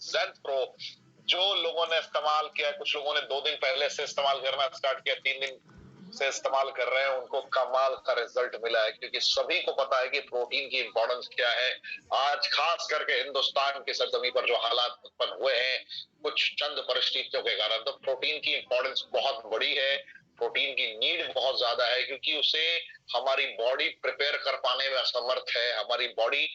ज़ेंथ Pro जो लोगों ने इस्तेमाल किया, कुछ लोगों ने 2 दिन पहले से इस्तेमाल करना स्टार्ट किया, 3 दिन से इस्तेमाल कर रहे हैं, उनको कमाल का रिजल्ट मिला है, क्योंकि सभी को पता है कि प्रोटीन की इंपॉर्टेंस क्या है। आज खास करके हिंदुस्तान की सरजमी पर जो हालात उत्पन्न हुए हैं कुछ चंद परिस्थितियों के कारण, तो प्रोटीन की इंपॉर्टेंस बहुत बड़ी है, प्रोटीन की नीड बहुत ज्यादा है, क्योंकि उसे हमारी बॉडी प्रिपेयर कर पाने में असमर्थ है, हमारी बॉडी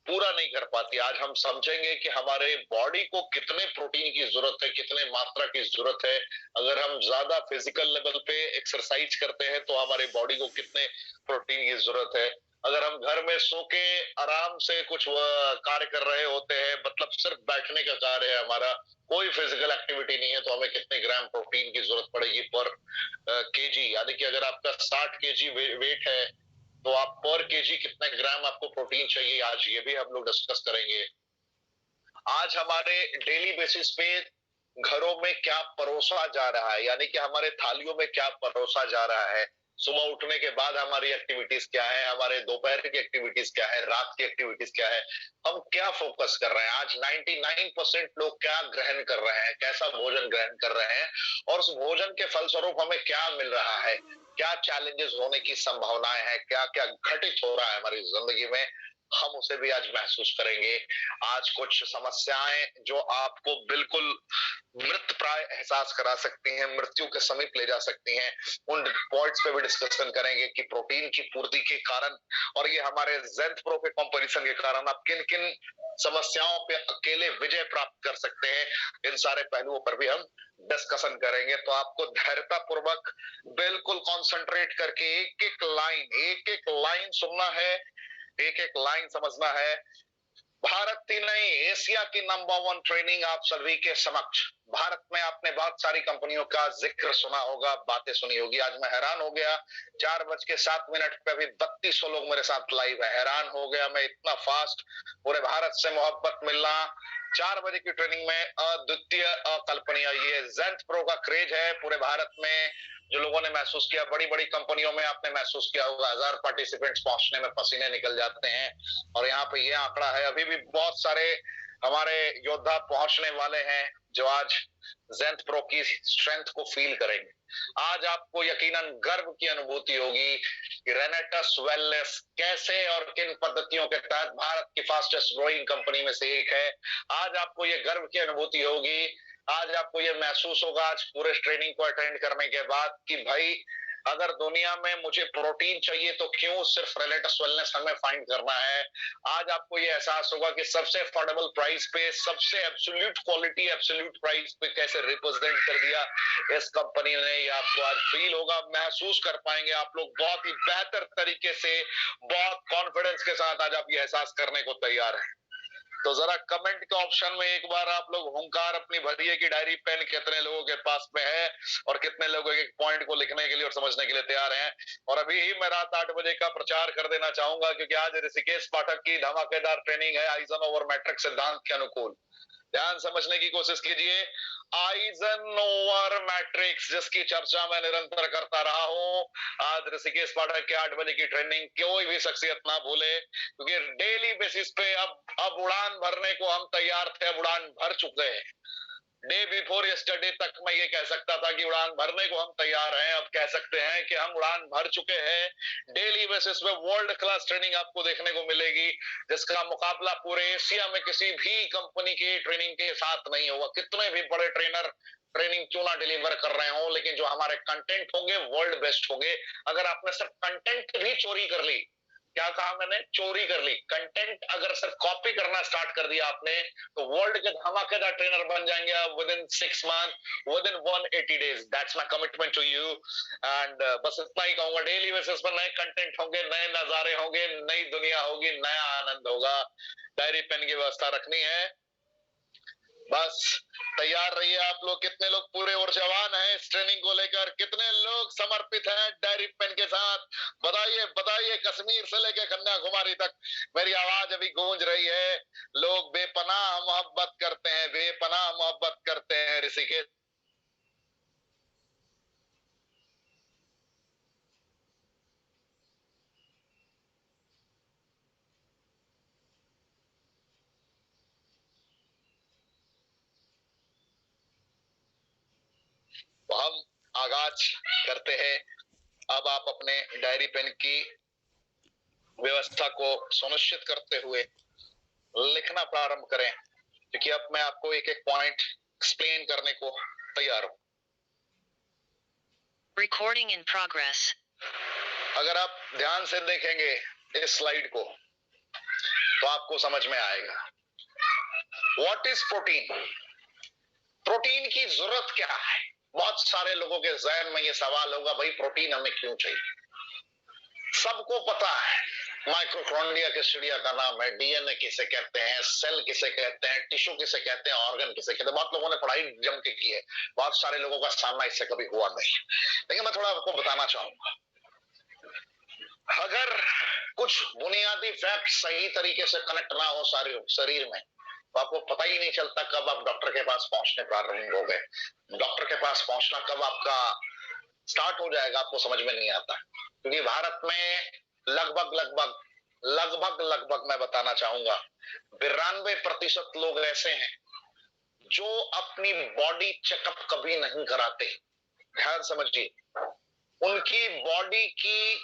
पूरा नहीं कर पाती। आज हम समझेंगे कि हमारे बॉडी को कितने प्रोटीन की जरूरत है, कितने मात्रा की जरूरत है। अगर हम ज्यादा फिजिकल लेवल पे एक्सरसाइज करते हैं तो हमारी बॉडी को कितने प्रोटीन की जरूरत है। अगर हम घर में सो के आराम से कुछ कार्य कर रहे होते हैं, मतलब सिर्फ बैठने का कार्य है हमारा, कोई फिजिकल एक्टिविटी नहीं है, तो हमें कितने ग्राम प्रोटीन की जरूरत पड़ेगी पर केजी। यानी कि अगर आपका 60 केजी वेट है तो आप पर केजी कितने ग्राम आपको प्रोटीन चाहिए, आज ये भी हम लोग डिस्कस करेंगे। आज हमारे डेली बेसिस पे घरों में क्या परोसा जा रहा है, यानी कि हमारे थालियों में क्या परोसा जा रहा है। सुबह उठने के बाद हमारी एक्टिविटीज क्या है, हमारे दोपहर की एक्टिविटीज क्या है, रात की एक्टिविटीज क्या है, हम क्या फोकस कर रहे हैं। आज 99% लोग क्या ग्रहण कर रहे हैं, कैसा भोजन ग्रहण कर रहे हैं, और उस भोजन के फलस्वरूप हमें क्या मिल रहा है, क्या चैलेंजेस होने की संभावनाएं हैं, क्या क्या घटित हो रहा है हमारी जिंदगी में, हम उसे भी आज महसूस करेंगे। आज कुछ समस्याएं जो आपको बिल्कुल मृत प्राय एहसास करा सकती हैं, मृत्यु के समीप ले जा सकती हैं, उन पॉइंट्स पे भी डिस्कशन करेंगे कि प्रोटीन की पूर्ति के कारण और ये हमारे ज़ेंथ प्रो के कंपैरिजन के कारण आप किन किन समस्याओं पे अकेले विजय प्राप्त कर सकते हैं, इन सारे पहलुओं पर भी हम डिस्कशन करेंगे। तो आपको धैर्यता पूर्वक बिल्कुल कॉन्सेंट्रेट करके एक एक लाइन सुनना है, एक एक लाइन समझना है। भारत की नहीं, एशिया की नंबर 1 ट्रेनिंग आप सभी के समक्ष। भारत में आपने बहुत सारी कंपनियों का जिक्र सुना होगा, बातें सुनी होगी। आज मैं हैरान हो गया, 4:07 पे अभी 3200 लोग मेरे साथ लाइव है। हैरान हो गया मैं, इतना फास्ट पूरे भारत से मोहब्बत मिलना। 4 बजे की ट्रेनिंग में अद्वितीय, अकल्पनीय, ये ज़ेंथ प्रो का क्रेज है पूरे भारत में। जो लोगों ने महसूस किया, बड़ी बड़ी कंपनियों में आपने महसूस किया होगा, 1000 पार्टिसिपेंट्स पहुंचने में पसीने निकल जाते हैं, और यहाँ पे ये आंकड़ा है। अभी भी बहुत सारे हमारे योद्धा पहुंचने वाले हैं जो आज ज़ेंथ प्रो की स्ट्रेंथ को फील करेंगे। आज आपको यकीनन गर्व की अनुभूति होगी कि रेनेटस वेलनेस कैसे और किन पद्धतियों के तहत भारत की फास्टेस्ट ग्रोइंग कंपनी में से एक है। आज आपको ये गर्व की अनुभूति होगी, आज आपको ये महसूस होगा आज पूरे ट्रेनिंग को अटेंड करने के बाद कि भाई अगर दुनिया में मुझे प्रोटीन चाहिए तो क्यों सिर्फ रेनेटस वेलनेस हमें फाइंड करना है। आज आपको ये एहसास होगा कि सबसे अफोर्डेबल प्राइस पे, सबसे एब्सोल्यूट क्वालिटी, एब्सोल्यूट प्राइस पे कैसे रिप्रेजेंट कर दिया इस कंपनी ने। ये आपको आज फील होगा, महसूस कर पाएंगे आप लोग बहुत ही बेहतर तरीके से, बहुत कॉन्फिडेंस के साथ आज आप ये एहसास करने को तैयार हैं। तो जरा कमेंट के ऑप्शन में एक बार आप लोग हुंकार अपनी भरिए की डायरी पेन कितने लोगों के पास में है और कितने लोग एक पॉइंट को लिखने के लिए और समझने के लिए तैयार हैं। और अभी ही मैं रात 8 बजे का प्रचार कर देना चाहूंगा, क्योंकि आज ऋषिकेश पाठक की धमाकेदार ट्रेनिंग है आइजनओवर मैट्रिक्स सिद्धांत के अनुकूल। ध्यान समझने की कोशिश कीजिए। आइजनओवर मैट्रिक्स जिसकी चर्चा मैं निरंतर करता रहा हूं, आज ऋषिकेश पाठक के 8 बजे की ट्रेनिंग कोई भी शख्सियत ना भूले, क्योंकि डेली बेसिस पे अब उड़ान भरने को हम तैयार थे, अब उड़ान भर चुके हैं। डे बिफोर यस्टरडे तक मैं ये कह सकता था कि उड़ान भरने को हम तैयार हैं, अब कह सकते हैं कि हम उड़ान भर चुके हैं। डेली बेसिस पे वर्ल्ड क्लास ट्रेनिंग आपको देखने को मिलेगी, जिसका मुकाबला पूरे एशिया में किसी भी कंपनी की ट्रेनिंग के साथ नहीं होगा। कितने भी बड़े ट्रेनर ट्रेनिंग क्यों ना डिलीवर कर रहे हो, लेकिन जो हमारे कंटेंट होंगे वर्ल्ड बेस्ट होंगे। अगर आपने सिर्फ कंटेंट भी चोरी कर ली, क्या कहा मैंने, चोरी कर ली, कंटेंट अगर सिर्फ कॉपी करना स्टार्ट कर दिया आपने, तो वर्ल्ड के धमाकेदार ट्रेनर बन जाएंगे आप within 6 month, within 180 days. That's my commitment to you. And बस इतना ही कहूंगा, डेली बेसिस पर नए कंटेंट होंगे, नए नजारे होंगे, नई दुनिया होगी, नया आनंद होगा। डायरी पेन की व्यवस्था रखनी है, बस तैयार रहिए आप लोग। कितने लोग पूरे ऊर्जावान हैं इस ट्रेनिंग को लेकर, कितने लोग समर्पित हैं डायरी पेन के साथ, बताइए बताइए। कश्मीर से लेकर कन्याकुमारी तक मेरी आवाज अभी गूंज रही है। लोग बेपनाह मोहब्बत करते हैं, बेपनाह मोहब्बत करते हैं ऋषिकेश। आगाज करते हैं। अब आप अपने डायरी पेन की व्यवस्था को सुनिश्चित करते हुए लिखना प्रारंभ करें, क्योंकि अब मैं आपको एक एक पॉइंट एक्सप्लेन करने को तैयार हूं। Recording in progress. अगर आप ध्यान से देखेंगे इस स्लाइड को तो आपको समझ में आएगा। What is protein? प्रोटीन की जरूरत क्या है? बहुत सारे लोगों के जहन में ये सवाल होगा, भाई प्रोटीन हमें क्यों चाहिए? सबको पता है माइटोकॉन्ड्रिया के चिड़िया का नाम है, डीएनए किसे कहते हैं, सेल किसे कहते हैं, टिश्यू किसे कहते हैं, ऑर्गन किसे कहते हैं। बहुत लोगों ने पढ़ाई जम के की है, बहुत सारे लोगों का सामना इससे कभी हुआ नहीं, लेकिन मैं थोड़ा आपको बताना चाहूंगा। अगर कुछ बुनियादी फैक्ट सही तरीके से कनेक्ट ना हो सारे शरीर में, तो आपको पता ही नहीं चलता कब आप डॉक्टर के पास पहुंचने प्रारंभ हो गए। डॉक्टर के पास पहुंचना कब आपका स्टार्ट हो जाएगा आपको समझ में नहीं आता, क्योंकि भारत में लगभग मैं बताना चाहूंगा 92% लोग ऐसे हैं जो अपनी बॉडी चेकअप कभी नहीं कराते। ध्यान समझिए, उनकी बॉडी की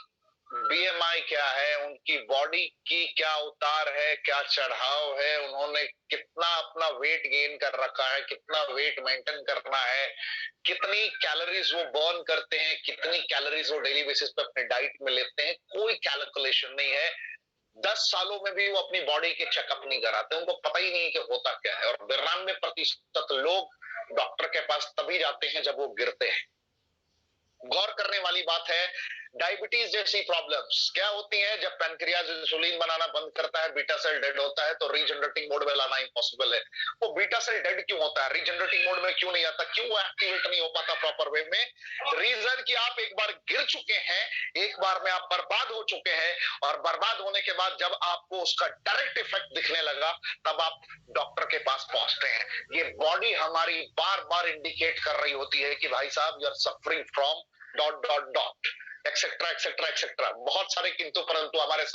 बीएमआई क्या है, उनकी बॉडी की क्या उतार है, क्या चढ़ाव है, उन्होंने कितना अपना वेट गेन कर रखा है, कितना वेट मेंटेन करना है, कितनी कैलोरीज वो बर्न करते हैं, कितनी कैलोरीज वो डेली बेसिस पे अपने डाइट में लेते हैं, कोई कैलकुलेशन नहीं है। 10 सालों में भी वो अपनी बॉडी के चेकअप नहीं कराते, उनको पता ही नहीं कि होता क्या है। और 92% लोग डॉक्टर के पास तभी जाते हैं जब वो गिरते हैं। गौर करने वाली बात है, डायबिटीज जैसी प्रॉब्लम्स क्या होती हैं? जब पैनक्रियाज इंसुलिन बनाना बंद करता है, बीटा सेल डेड होता है, तो रीजनरेटिंग मोड में लाना इम्पॉसिबल है। वो बीटा सेल डेड क्यों होता है, रीजनरेटिंग मोड में क्यों नहीं आता, क्यों एक्टिवेट नहीं हो पाता प्रॉपर वे में? रीजन कि आप एक बार गिर चुके हैं, एक बार में आप बर्बाद हो चुके हैं, और बर्बाद होने के बाद जब आपको उसका डायरेक्ट इफेक्ट दिखने लगा, तब आप डॉक्टर के पास पहुंचते हैं। ये बॉडी हमारी बार बार इंडिकेट कर रही होती है कि भाई साहब, you are suffering from dot dot dot etcetera etcetera etcetera, बहुत सारे किंतु परंतु हमारे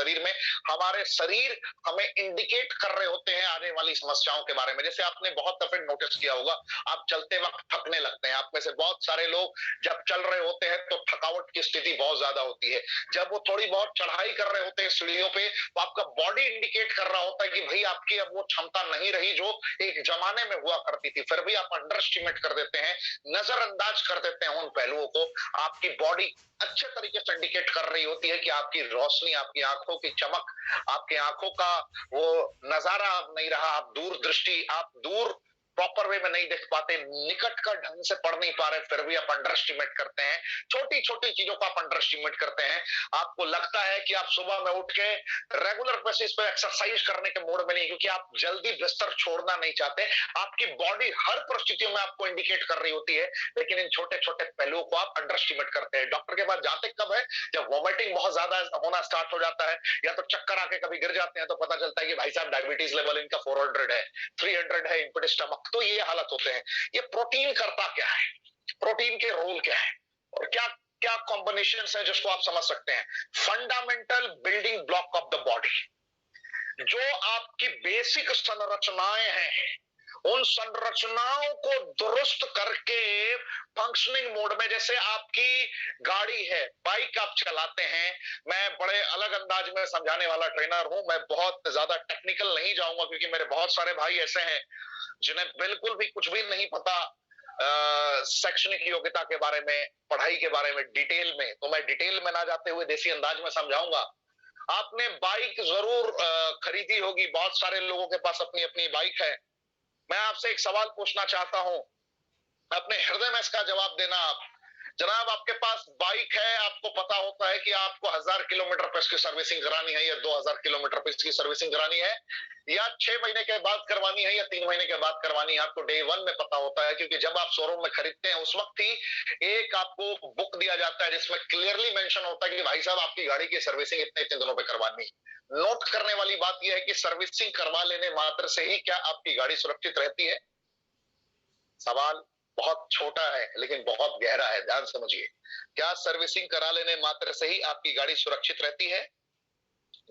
शरीर हमें इंडिकेट कर रहे होते हैं आने वाली समस्याओं के बारे में। जैसे आपने बहुत दफे नोटिस किया होगा, आप चलते वक्त थकने लगते हैं। आप में से बहुत सारे लोग जब चल रहे होते हैं तो थकावट की स्थिति बहुत ज्यादा होती है। जब वो थोड़ी बहुत चढ़ाई कर रहे होते हैं सीढ़ियों पे, तो आपका बॉडी इंडिकेट कर रहा होता है कि भाई आपकी अब वो क्षमता नहीं रही जो एक जमाने में हुआ करती थी। फिर भी आप अंडर एस्टिमेट कर देते हैं, नजरअंदाज कर देते हैं उन पहलुओं को। आपकी बॉडी अच्छे तरीके से इंडिकेट कर रही होती है कि आपकी रोशनी, आपकी आंखों की चमक, आपकी आंखों का वो नजारा अब नहीं रहा, आप दूर दृष्टि, आप दूर प्रॉपर वे में नहीं देख पाते, निकट का ढंग से पढ़ नहीं पा रहे, फिर भी आप अंडर एस्टिमेट करते हैं। छोटी छोटी चीजों का आप अंडर एस्टिमेट करते हैं। आपको लगता है कि आप सुबह में उठ के रेगुलर बेसिस पे एक्सरसाइज करने के मूड में नहीं, क्योंकि आप जल्दी बिस्तर छोड़ना नहीं चाहते। आपकी बॉडी हर परिस्थितियों में आपको इंडिकेट कर रही होती है, लेकिन इन छोटे छोटे पहलुओं को आप अंडर एस्टिमेट करते हैं। डॉक्टर के पास जाते कब है? जब वॉमिटिंग बहुत ज्यादा होना स्टार्ट हो जाता है, या तो चक्कर आके कभी गिर जाते हैं, तो पता चलता है कि भाई साहब डायबिटीज लेवल इनका 400 है, 300 है, इनपुट स्टमक। तो ये हालत होते हैं। ये प्रोटीन करता क्या है, प्रोटीन के रोल क्या है, और क्या क्या कॉम्बिनेशंस है जिसको आप समझ सकते हैं। Fundamental building block of the body, जो आपकी बेसिक संरचनाएं हैं, उन संरचनाओं को दुरुस्त करके फंक्शनिंग मोड में, जैसे आपकी गाड़ी है, बाइक आप चलाते हैं। मैं बड़े अलग अंदाज में समझाने वाला ट्रेनर हूं, मैं बहुत ज्यादा टेक्निकल नहीं जाऊंगा, क्योंकि मेरे बहुत सारे भाई ऐसे हैं जिन्हें बिल्कुल भी कुछ भी नहीं पता शैक्षणिक योग्यता के बारे में, पढ़ाई के बारे में डिटेल में। तो मैं डिटेल में ना जाते हुए देसी अंदाज में समझाऊंगा। आपने बाइक जरूर खरीदी होगी, बहुत सारे लोगों के पास अपनी अपनी बाइक है। मैं आपसे एक सवाल पूछना चाहता हूं, अपने हृदय में इसका जवाब देना आप। जनाब, आपके पास बाइक है, आपको पता होता है कि आपको 1000 किलोमीटर पर इसकी सर्विसिंग करानी है, या 2000 किलोमीटर पर इसकी सर्विसिंग करानी है, या 6 महीने के बाद करवानी है, या 3 महीने के बाद करवानी है। आपको डे 1 में पता होता है, क्योंकि जब आप शोरूम में खरीदते हैं उस वक्त ही एक आपको बुक दिया जाता है जिसमें क्लियरली मेंशन होता है कि भाई साहब आपकी गाड़ी की सर्विसिंग इतने इतने दिनों पे करवानी है। नोट करने वाली बात यह है कि सर्विसिंग करवा लेने मात्र से ही क्या आपकी गाड़ी सुरक्षित रहती है? सवाल बहुत छोटा है लेकिन बहुत गहरा है, ध्यान समझिए। क्या सर्विसिंग करा लेने मात्र से ही आपकी गाड़ी सुरक्षित रहती है?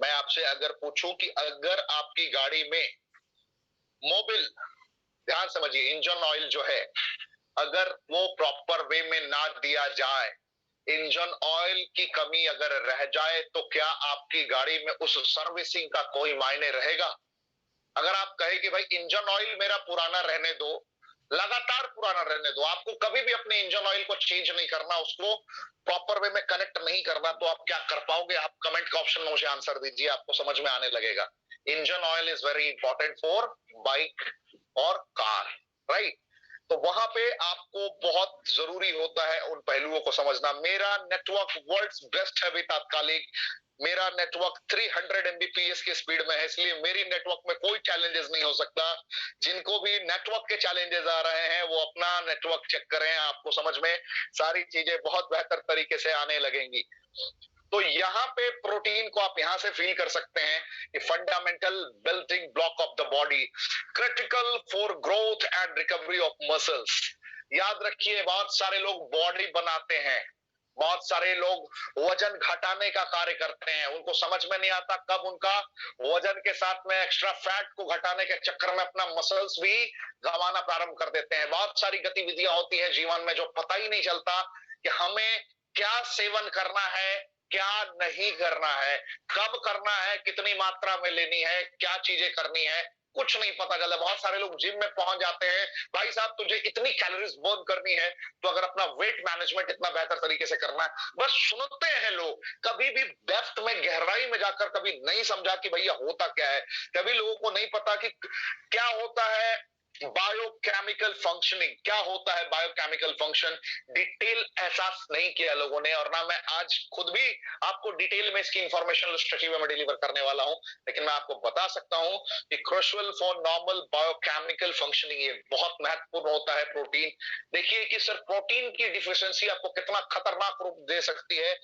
मैं आपसे अगर पूछूं कि अगर आपकी गाड़ी में मोबिल, ध्यान समझिए, इंजन ऑयल जो है अगर वो प्रॉपर वे में ना दिया जाए, इंजन ऑयल की कमी अगर रह जाए, तो क्या आपकी गाड़ी में उस सर्विसिंग का कोई मायने रहेगा? अगर आप कहें कि भाई इंजन ऑयल मेरा पुराना रहने दो, लगातार पुराना रहने दो, आपको कभी भी अपने इंजन ऑयल को चेंज नहीं करना, उसको प्रॉपर वे में कनेक्ट नहीं करना, तो आप क्या कर पाओगे? आप कमेंट का ऑप्शन में मुझे आंसर दीजिए, आपको समझ में आने लगेगा। Engine oil is very important for bike और कार, राइट? तो वहां पे आपको बहुत जरूरी होता है उन पहलुओं को समझना। मेरा नेटवर्क वर्ल्ड्स बेस्ट है भी तात्कालिक, मेरा नेटवर्क 300 एमबीपीएस की स्पीड में है, इसलिए मेरी नेटवर्क में कोई चैलेंजेस नहीं हो सकता। जिनको भी नेटवर्क के चैलेंजेस आ रहे हैं वो अपना नेटवर्क चेक करें, आपको समझ में सारी चीजें बहुत बेहतर तरीके से आने लगेंगी। तो यहाँ पे प्रोटीन को आप यहां से फील कर सकते हैं कि fundamental building block of the body, critical for growth and recovery of muscles. याद रखिए, बहुत सारे लोग बॉडी बनाते हैं, बहुत सारे लोग वजन घटाने का कार्य करते हैं, उनको समझ में नहीं आता कब उनका वजन के साथ में एक्स्ट्रा फैट को घटाने के चक्कर में अपना मसल्स भी गंवाना प्रारंभ कर देते हैं। बहुत सारी गतिविधियां होती हैं जीवन में जो पता ही नहीं चलता कि हमें क्या सेवन करना है, क्या नहीं करना है, कब करना है, कितनी मात्रा में लेनी है, क्या चीजें करनी है, कुछ नहीं पता चला। बहुत सारे लोग जिम में पहुंच जाते हैं, भाई साहब तुझे इतनी कैलोरीज बर्न करनी है, तो अगर अपना वेट मैनेजमेंट इतना बेहतर तरीके से करना है, बस सुनते हैं लोग, कभी भी डेप्थ में गहराई में जाकर कभी नहीं समझा कि भैया होता क्या है। कभी लोगों को नहीं पता कि क्या होता है बायोकेमिकल फंक्शनिंग, क्या होता है बायोकेमिकल फंक्शन, डिटेल एहसास नहीं किया लोगों ने, और ना मैं आज खुद भी आपको डिटेल में इसकी इंफॉर्मेशन स्ट्रेटजी में डिलीवर करने वाला हूं, लेकिन मैं आपको बता सकता हूं कि crucial for normal biochemical functioning ये बहुत महत्वपूर्ण होता है प्रोटीन। देखिए कि सर प्रोटीन की डिफिशियंसी आपको कितना खतरनाक रूप दे सकती है।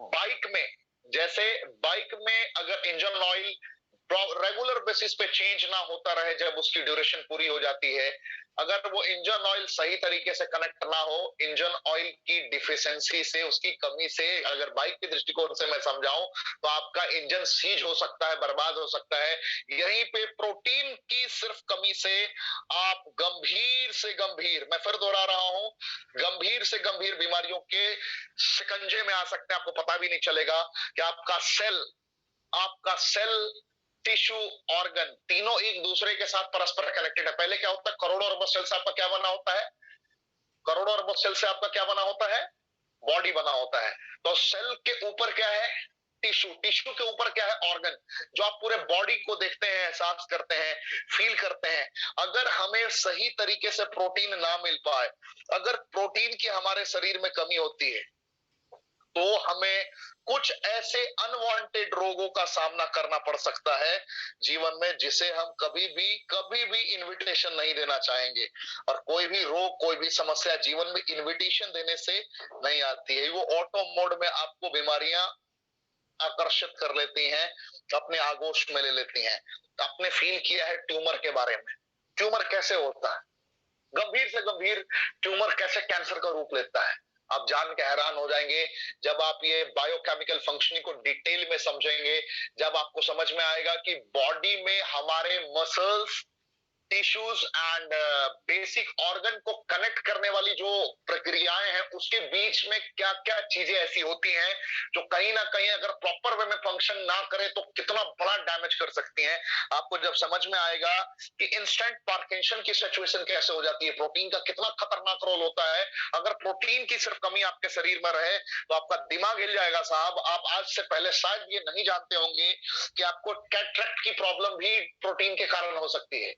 बाइक में जैसे बाइक में अगर इंजन ऑयल रेगुलर बेसिस पे चेंज ना होता रहे, जब उसकी ड्यूरेशन पूरी हो जाती है, अगर वो इंजन ऑयल सही तरीके से कनेक्ट ना हो, इंजन ऑयल की डिफिशियंसी से, उसकी कमी से, अगर बाइक के दृष्टिकोण से मैं समझाऊं तो आपका इंजन सीज हो सकता है, बर्बाद हो सकता है। यहीं पे प्रोटीन की सिर्फ कमी से आप गंभीर से गंभीर, मैं फिर दोहरा रहा हूं, गंभीर से गंभीर बीमारियों के शिकंजे में आ सकते हैं, आपको पता भी नहीं चलेगा कि आपका सेल टिश्यू ऑर्गन तीनों एक दूसरे के साथ परस्पर कनेक्टेड है। पहले क्या होता है, करोड़ों अरबों सेल से आपका क्या बना होता है, करोड़ों अरबों सेल से आपका क्या बना होता है, बॉडी बना होता है। तो सेल के ऊपर क्या है, टिश्यू, टिश्यू के ऊपर क्या है, ऑर्गन, जो आप पूरे बॉडी को देखते हैं, एहसास करते हैं, फील करते हैं। अगर हमें सही तरीके से प्रोटीन ना मिल पाए, अगर प्रोटीन की हमारे शरीर में कमी होती है, तो हमें कुछ ऐसे अनवांटेड रोगों का सामना करना पड़ सकता है जीवन में, जिसे हम कभी भी इनविटेशन नहीं देना चाहेंगे। और कोई भी रोग, कोई भी समस्या जीवन में इनविटेशन देने से नहीं आती है, वो ऑटो मोड में आपको बीमारियां आकर्षित कर लेती हैं, अपने आगोश में ले लेती हैं। आपने फील किया है ट्यूमर के बारे में, ट्यूमर कैसे होता है, गंभीर से गंभीर ट्यूमर कैसे कैंसर का रूप लेता है, आप जान के हैरान हो जाएंगे जब आप ये बायोकेमिकल फंक्शनिंग को डिटेल में समझेंगे। जब आपको समझ में आएगा कि बॉडी में हमारे muscles, tissues and basic organ को कनेक्ट करने वाली जो प्रक्रियाएं हैं, उसके बीच में क्या क्या चीजें ऐसी होती हैं जो कहीं ना कहीं अगर प्रॉपर वे में फंक्शन ना करे तो कितना बड़ा डैमेज कर सकती हैं। आपको जब समझ में आएगा कि इंस्टेंट पार्किंसन की सिचुएशन कैसे हो जाती है, प्रोटीन का कितना खतरनाक रोल होता है। अगर प्रोटीन की सिर्फ कमी आपके शरीर में रहे तो आपका दिमाग हिल जाएगा साहब। आप आज से पहले शायद ये नहीं जानते होंगे कि आपको कैटरेक्ट की प्रॉब्लम भी प्रोटीन के कारण हो सकती है।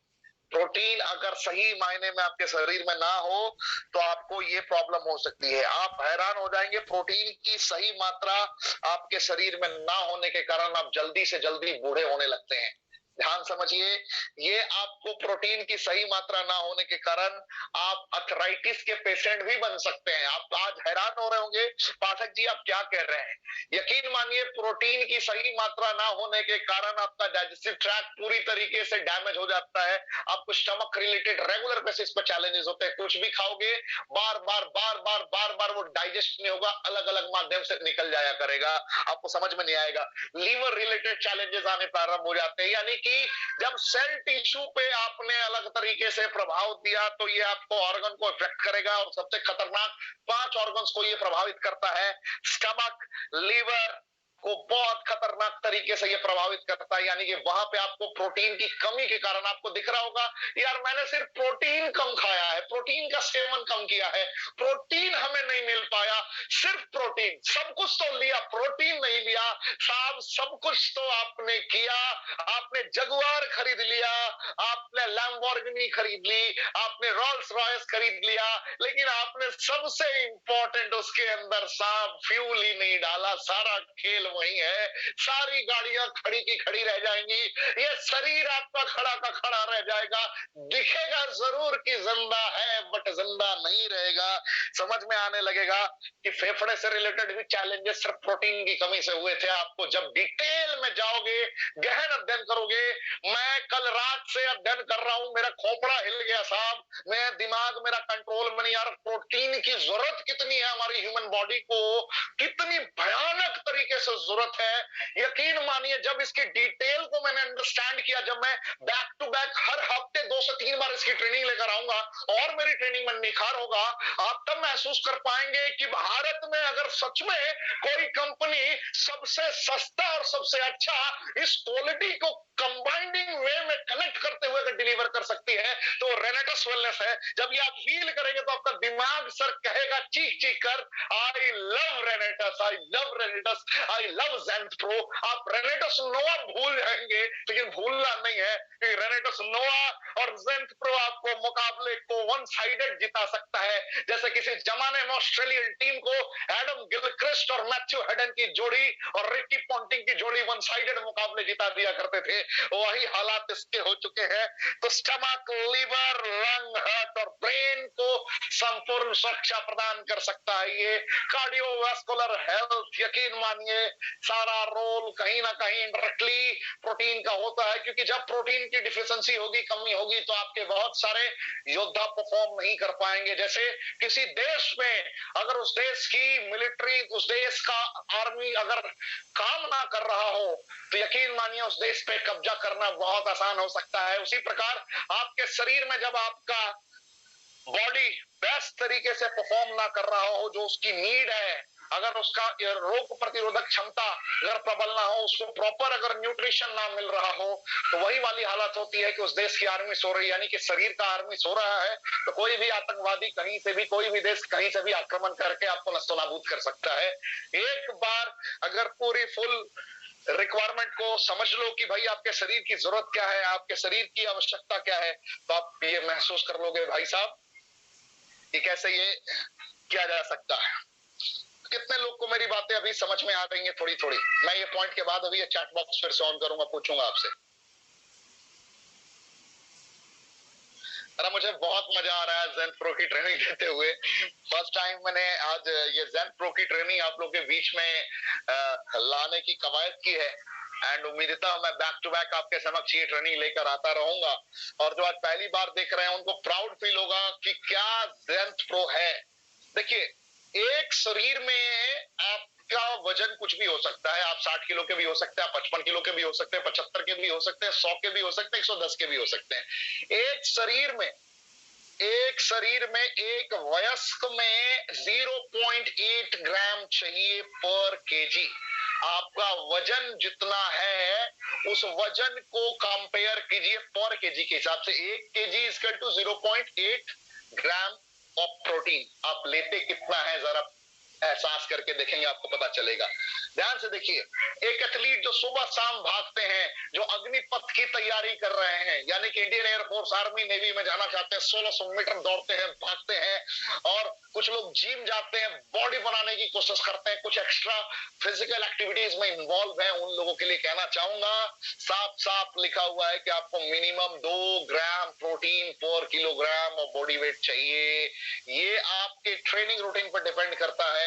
प्रोटीन अगर सही मायने में आपके शरीर में ना हो तो आपको ये प्रॉब्लम हो सकती है। आप हैरान हो जाएंगे, प्रोटीन की सही मात्रा आपके शरीर में ना होने के कारण आप जल्दी से जल्दी बूढ़े होने लगते हैं। ध्यान समझिए, ये आपको प्रोटीन की सही मात्रा ना होने के कारण आप अर्थराइटिस के पेशेंट भी बन सकते हैं। आप आज हैरान हो रहे होंगे, पाठक जी आप क्या कह रहे हैं। यकीन मानिए, प्रोटीन की सही मात्रा ना होने के कारण आपका डाइजेस्टिव ट्रैक्ट पूरी तरीके से डैमेज हो जाता है। आपको स्टमक रिलेटेड रेगुलर बेसिस पर चैलेंजेस होते हैं। कुछ भी खाओगे बार बार वो डाइजेस्ट नहीं होगा, अलग अलग माध्यम से निकल जाया करेगा, आपको समझ में नहीं आएगा। लीवर रिलेटेड चैलेंजेस आने प्रारंभ हो जाते हैं, यानी कि जब सेल टिश्यू पे आपने अलग तरीके से प्रभाव दिया तो ये आपको ऑर्गन को इफेक्ट करेगा, और सबसे खतरनाक 5 ऑर्गन्स को ये प्रभावित करता है। स्टमक, लीवर को बहुत खतरनाक तरीके से ये प्रभावित करता है, यानी कि वहां पे आपको प्रोटीन की कमी के कारण आपको दिख रहा होगा यार मैंने सिर्फ प्रोटीन कम खाया है, प्रोटीन का सेवन कम किया है, प्रोटीन हमें नहीं मिल पाया, सिर्फ प्रोटीन, सब कुछ तो लिया, प्रोटीन नहीं लिया। साहब सब कुछ तो आपने किया, आपने जगुआर खरीद लिया, आपने लैम्बोर्गिनी खरीद ली, आपने रोल्स रॉयस खरीद लिया, लेकिन आपने सबसे इंपॉर्टेंट उसके अंदर साहब फ्यूल ही नहीं डाला। सारा खेल वही है, सारी गाड़ियां खड़ी की खड़ी रह जाएंगी, ये शरीर आपका खड़ा का खड़ा रह जाएगा, दिखेगा जरूर कि जिंदा है बट जिंदा नहीं रहेगा। समझ में आने लगेगा कि फेफड़े से रिलेटेड भी चैलेंजेस सिर्फ प्रोटीन की कमी से हुए थे। आपको जब डिटेल में जाओगे, गहन अध्ययन करोगे, मैं कल रात से अध्ययन कर रहा हूं, मेरा खोपड़ा हिल गया साहब, मैं दिमाग मेरा कंट्रोल में नहीं आ रहा। प्रोटीन की जरूरत कितनी है हमारी ह्यूमन बॉडी को, कितनी भयानक तरीके से जरूरत है, यकीन मानिए जब इसकी डिटेल को मैंने अंडरस्टैंड किया, जब मैं बैक टू बैक हर हफ्ते 2 से 3 बार इसकी ट्रेनिंग लेकर आऊंगा और मेरी ट्रेनिंग में निखार होगा, आप तब महसूस कर पाएंगे कि भारत में अगर सच में कोई कंपनी सबसे सस्ता और सबसे अच्छा इस क्वालिटी को कंबाइनिंग वे में कनेक्ट करते हुए अगर डिलीवर कर सकती है तो रेनेटस वेलनेस है। जब ये आप फील करेंगे तो आपका दिमाग सर कहेगा चीख चीख कर, I love Renatus, I love Renatus, I love Xanth Pro. आप रेनेटस नोवा भूल जाएंगे, लेकिन भूलना नहीं है कि रेनेटस नोवा और ज़ेंथ प्रो आपको मुकाबले को वन साइडेड जिता सकता है। जैसे किसी जमाने में ऑस्ट्रेलियन टीम को एडम गिलक्रिस्ट और मैथ्यू हेडन की जोड़ी और रिकी पॉन्टिंग की जोड़ी वन साइडेड मुकाबले जिता दिया करते थे, वही हालात इसके हो चुके हैं। तो स्टमक, लीवर, लंग, हार्ट और ब्रेन को संपूर्ण सुरक्षा प्रदान कर सकता है ये कार्डियोवास्कुलर हेल्थ। यकीन मानिए सारा रोल कहीं ना कहीं डायरेक्टली प्रोटीन का होता है, क्योंकि जब प्रोटीन की डिफिशिएंसी होगी, कमी होगी, तो आपके बहुत सारे योद्धा परफॉर्म नहीं कर पाएंगे। जैसे किसी देश में अगर उस देश की मिलिट्री, उस देश का आर्मी अगर काम ना कर रहा हो तो यकीन मानिए उस देश पे कब्जा करना बहुत आसान हो सकता है। उसी प्रकार आपके शरीर में जब आपका बॉडी बेस्ट तरीके से परफॉर्म ना कर रहा हो, जो उसकी नीड है, अगर उसका रोग प्रतिरोधक क्षमता अगर प्रबल ना हो, उसको प्रॉपर अगर न्यूट्रिशन ना मिल रहा हो, तो वही वाली हालत होती है कि उस देश की आर्मी सो रही है, यानी कि शरीर का आर्मी सो रहा है, तो कोई भी आतंकवादी कहीं से भी, कोई भी देश कहीं से भी आक्रमण करके आपको नस्तोनाबूद कर सकता है। एक बार अगर पूरी फुल रिक्वायरमेंट को समझ लो कि भाई आपके शरीर की जरूरत क्या है, आपके शरीर की आवश्यकता क्या है, तो आप ये महसूस कर लोगे भाई साहब कि कैसे ये किया जा सकता है। कितने लोग को मेरी बातें अभी समझ में आ रही हैं थोड़ी थोड़ी? मैं ये पॉइंट के बाद अभी ये चैट बॉक्स फिर से ऑन करूंगा, पूछूंगा आपसे। अरे मुझे बहुत मजा आ रहा है ज़ेंथ प्रो की ट्रेनिंग देते हुए। फर्स्ट टाइम मैंने आज ये ज़ेंथ प्रो की ट्रेनिंग आप लोग के बीच में लाने की कवायद की है, एंड उम्मीदता मैं बैक टू बैक आपके समक्ष ये ट्रेनिंग लेकर आता रहूंगा। और जो आज पहली बार देख रहे हैं उनको प्राउड फील होगा कि क्या ज़ेंथ प्रो है। देखिए, एक शरीर में आपका वजन कुछ भी हो सकता है, आप 60 किलो के भी हो सकते हैं, आप 55 किलो के भी हो सकते हैं, 75 के भी हो सकते हैं, 100 के भी हो सकते हैं, 110 के भी हो सकते हैं। एक शरीर में एक वयस्क में 0.8 ग्राम चाहिए पर केजी। आपका वजन जितना है उस वजन को कंपेयर कीजिए पर केजी के हिसाब से। 1 KG equal to 0.8 gram of protein. आप लेते कितना है जरा एहसास करके देखेंगे, आपको पता चलेगा। ध्यान से देखिए, एक एथलीट जो सुबह शाम भागते हैं, जो अग्निपथ की तैयारी कर रहे हैं, यानी कि इंडियन एयरफोर्स, आर्मी, नेवी में जाना चाहते हैं, 1600 मीटर दौड़ते हैं, भागते हैं, और कुछ लोग जिम जाते हैं, बॉडी बनाने की कोशिश करते हैं, कुछ एक्स्ट्रा फिजिकल एक्टिविटीज में इन्वॉल्व है, उन लोगों के लिए कहना चाहूंगा, साफ साफ लिखा हुआ है कि आपको मिनिमम 2 ग्राम प्रोटीन पर किलोग्राम ऑफ बॉडी वेट चाहिए। ये आपके ट्रेनिंग रूटीन पर डिपेंड करता है।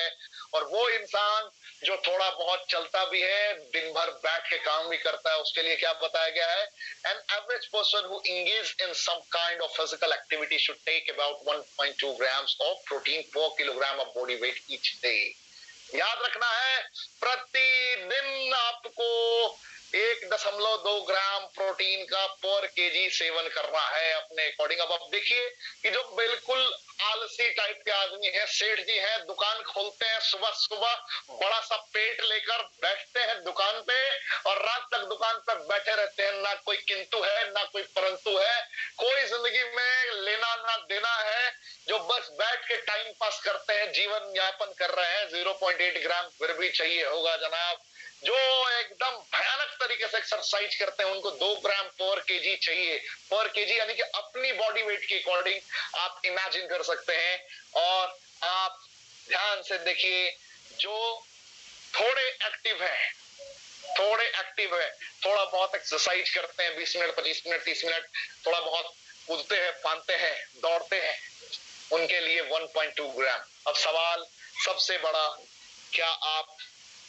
और वो इंसान जो थोड़ा बहुत चलता भी है, दिन भर बैठ के काम भी करता है, उसके लिए क्या बताया गया है? An average person who engages in some kind of physical activity should take about 1.2 grams of protein per kilogram of body weight each day. याद रखना है, प्रतिदिन आपको 1.2 ग्राम प्रोटीन का पर केजी सेवन करना है अपने अकॉर्डिंग। अब आप देखिए कि जो बिल्कुल आलसी टाइप के आदमी है, सेठ जी हैं, दुकान खोलते हैं सुबह सुबह, बड़ा सा पेट लेकर बैठते हैं दुकान पे और रात तक दुकान पर बैठे रहते हैं। ना कोई किंतु है ना कोई परंतु है, कोई जिंदगी में लेना ना देना है, जो बस बैठ के टाइम पास करते हैं, जीवन यापन कर रहे हैं। 0.8 ग्राम फिर भी चाहिए होगा जनाब। जो एकदम भयानक तरीके से एक्सरसाइज करते हैं उनको 2 ग्राम पर केजी चाहिए। पर केजी यानी कि अपनी बॉडी वेट के अकॉर्डिंग आप इमेजिन कर सकते हैं। और आप ध्यान से देखिए, जो थोड़े एक्टिव है, थोड़ा बहुत एक्सरसाइज करते हैं, 20 मिनट 25 मिनट 30 मिनट, थोड़ा बहुत कूदते हैं, फांदते हैं, दौड़ते हैं, उनके लिए 1.2 ग्राम। अब सवाल सबसे बड़ा, क्या आप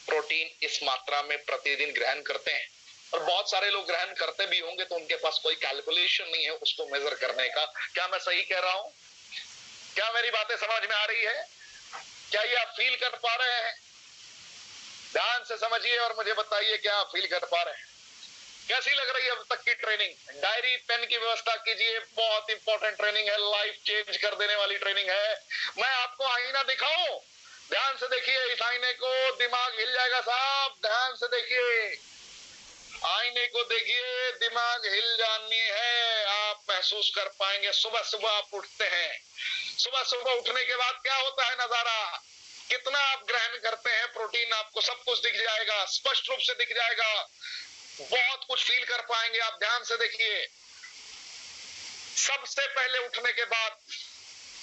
प्रोटीन इस मात्रा में प्रतिदिन ग्रहण करते हैं? और बहुत सारे लोग ग्रहण करते भी होंगे तो उनके पास कोई कैलकुलेशन नहीं है उसको मेजर करने का। क्या मैं सही कह रहा हूं? क्या मेरी बातें समझ में आ रही है? क्या ये आप फील कर पा रहे हैं? ध्यान से समझिए और मुझे बताइए क्या आप फील कर पा रहे हैं? कैसी लग रही है अब तक की ट्रेनिंग? डायरी पेन की व्यवस्था कीजिए, बहुत इंपॉर्टेंट ट्रेनिंग है, लाइफ चेंज कर देने वाली ट्रेनिंग है। मैं आपको आईना दिखाऊं? ध्यान से देखिए इस आईने को, दिमाग हिल जाएगा साहब। ध्यान से देखिए, आईने को देखिए, दिमाग हिल जानी है, आप महसूस कर पाएंगे। सुबह सुबह आप उठते हैं, सुबह सुबह उठने के बाद क्या होता है नजारा, कितना आप ग्रहण करते हैं प्रोटीन, आपको सब कुछ दिख जाएगा, स्पष्ट रूप से दिख जाएगा, बहुत कुछ फील कर पाएंगे आप। ध्यान से देखिए, सबसे पहले उठने के बाद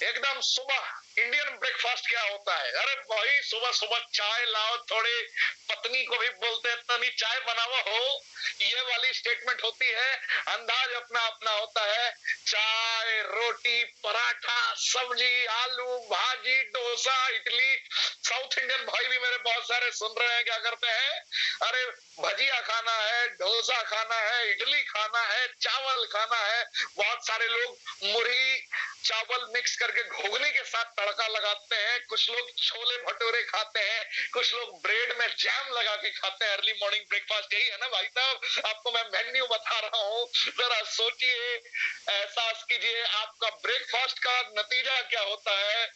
एकदम सुबह इंडियन ब्रेकफास्ट क्या होता है? अरे भाई सुबह सुबह चाय लाओ, थोड़ी पत्नी को भी बोलते हैं तनी चाय बनाओ हो, ये वाली स्टेटमेंट होती है। अंदाज अपना अपना होता है। चाय, रोटी, पराठा, सब्जी, आलू भाजी, डोसा, इडली। साउथ इंडियन भाई भी मेरे बहुत सारे सुन रहे हैं, क्या करते हैं, अरे भजिया खाना है, डोसा खाना है, इडली खाना है, चावल खाना है। बहुत सारे लोग मुरही चावल मिक्स करके घुगनी के साथ तड़का लगाते हैं, कुछ लोग छोले भटूरे खाते हैं, कुछ लोग ब्रेड में जैम लगा के खाते हैं। अर्ली मॉर्निंग ब्रेकफास्ट यही है ना भाई साहब? आपको मैं मेन्यू बता रहा हूँ, जरा सोचिए, एहसास कीजिए आपका ब्रेकफास्ट का नतीजा क्या होता है।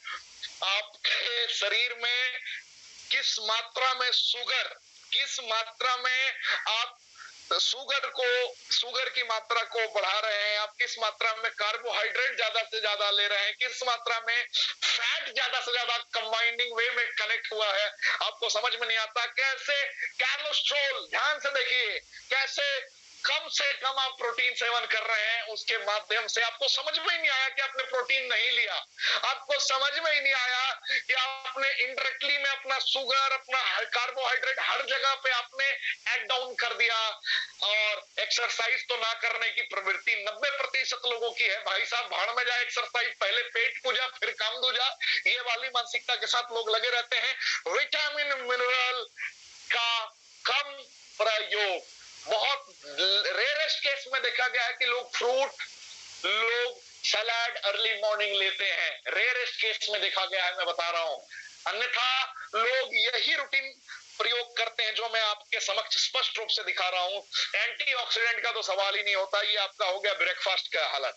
आपके शरीर में किस मात्रा में शुगर, किस मात्रा में आप शुगर की मात्रा को बढ़ा रहे हैं, आप किस मात्रा में कार्बोहाइड्रेट ज्यादा से ज्यादा ले रहे हैं, किस मात्रा में फैट ज्यादा से ज्यादा कंबाइनिंग वे में कनेक्ट हुआ है, आपको समझ में नहीं आता। कैसे कोलेस्ट्रॉल, ध्यान से देखिए, कैसे कम से कम आप प्रोटीन सेवन कर रहे हैं, उसके माध्यम से आपको समझ में ही नहीं आया कि आपने प्रोटीन नहीं लिया, आपको समझ में ही नहीं आया कि आपने इनडायरेक्टली में अपना शुगर, अपना कार्बोहाइड्रेट हर जगह पे आपने एड डाउन कर दिया। और एक्सरसाइज तो ना करने की प्रवृत्ति 90% लोगों की है भाई साहब। भाड़ में जाए एक्सरसाइज, पहले पेट पूजा फिर काम दूजा, ये वाली मानसिकता के साथ लोग लगे रहते हैं। विटामिन मिनरल का कम प्रयोग, बहुत रेयरेस्ट केस में देखा गया है कि लोग फ्रूट, लोग सलाद अर्ली मॉर्निंग लेते हैं, रेयरेस्ट केस में देखा गया है, मैं बता रहा हूं। अन्यथा लोग यही रूटीन प्रयोग करते हैं जो मैं आपके समक्ष स्पष्ट रूप से दिखा रहा हूं। एंटीऑक्सीडेंट का तो सवाल ही नहीं होता, ये आपका हो गया ब्रेकफास्ट का हालत।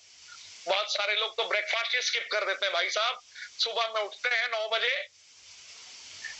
बहुत सारे लोग तो ब्रेकफास्ट ही स्किप कर देते हैं भाई साहब। सुबह में उठते हैं 9 बजे,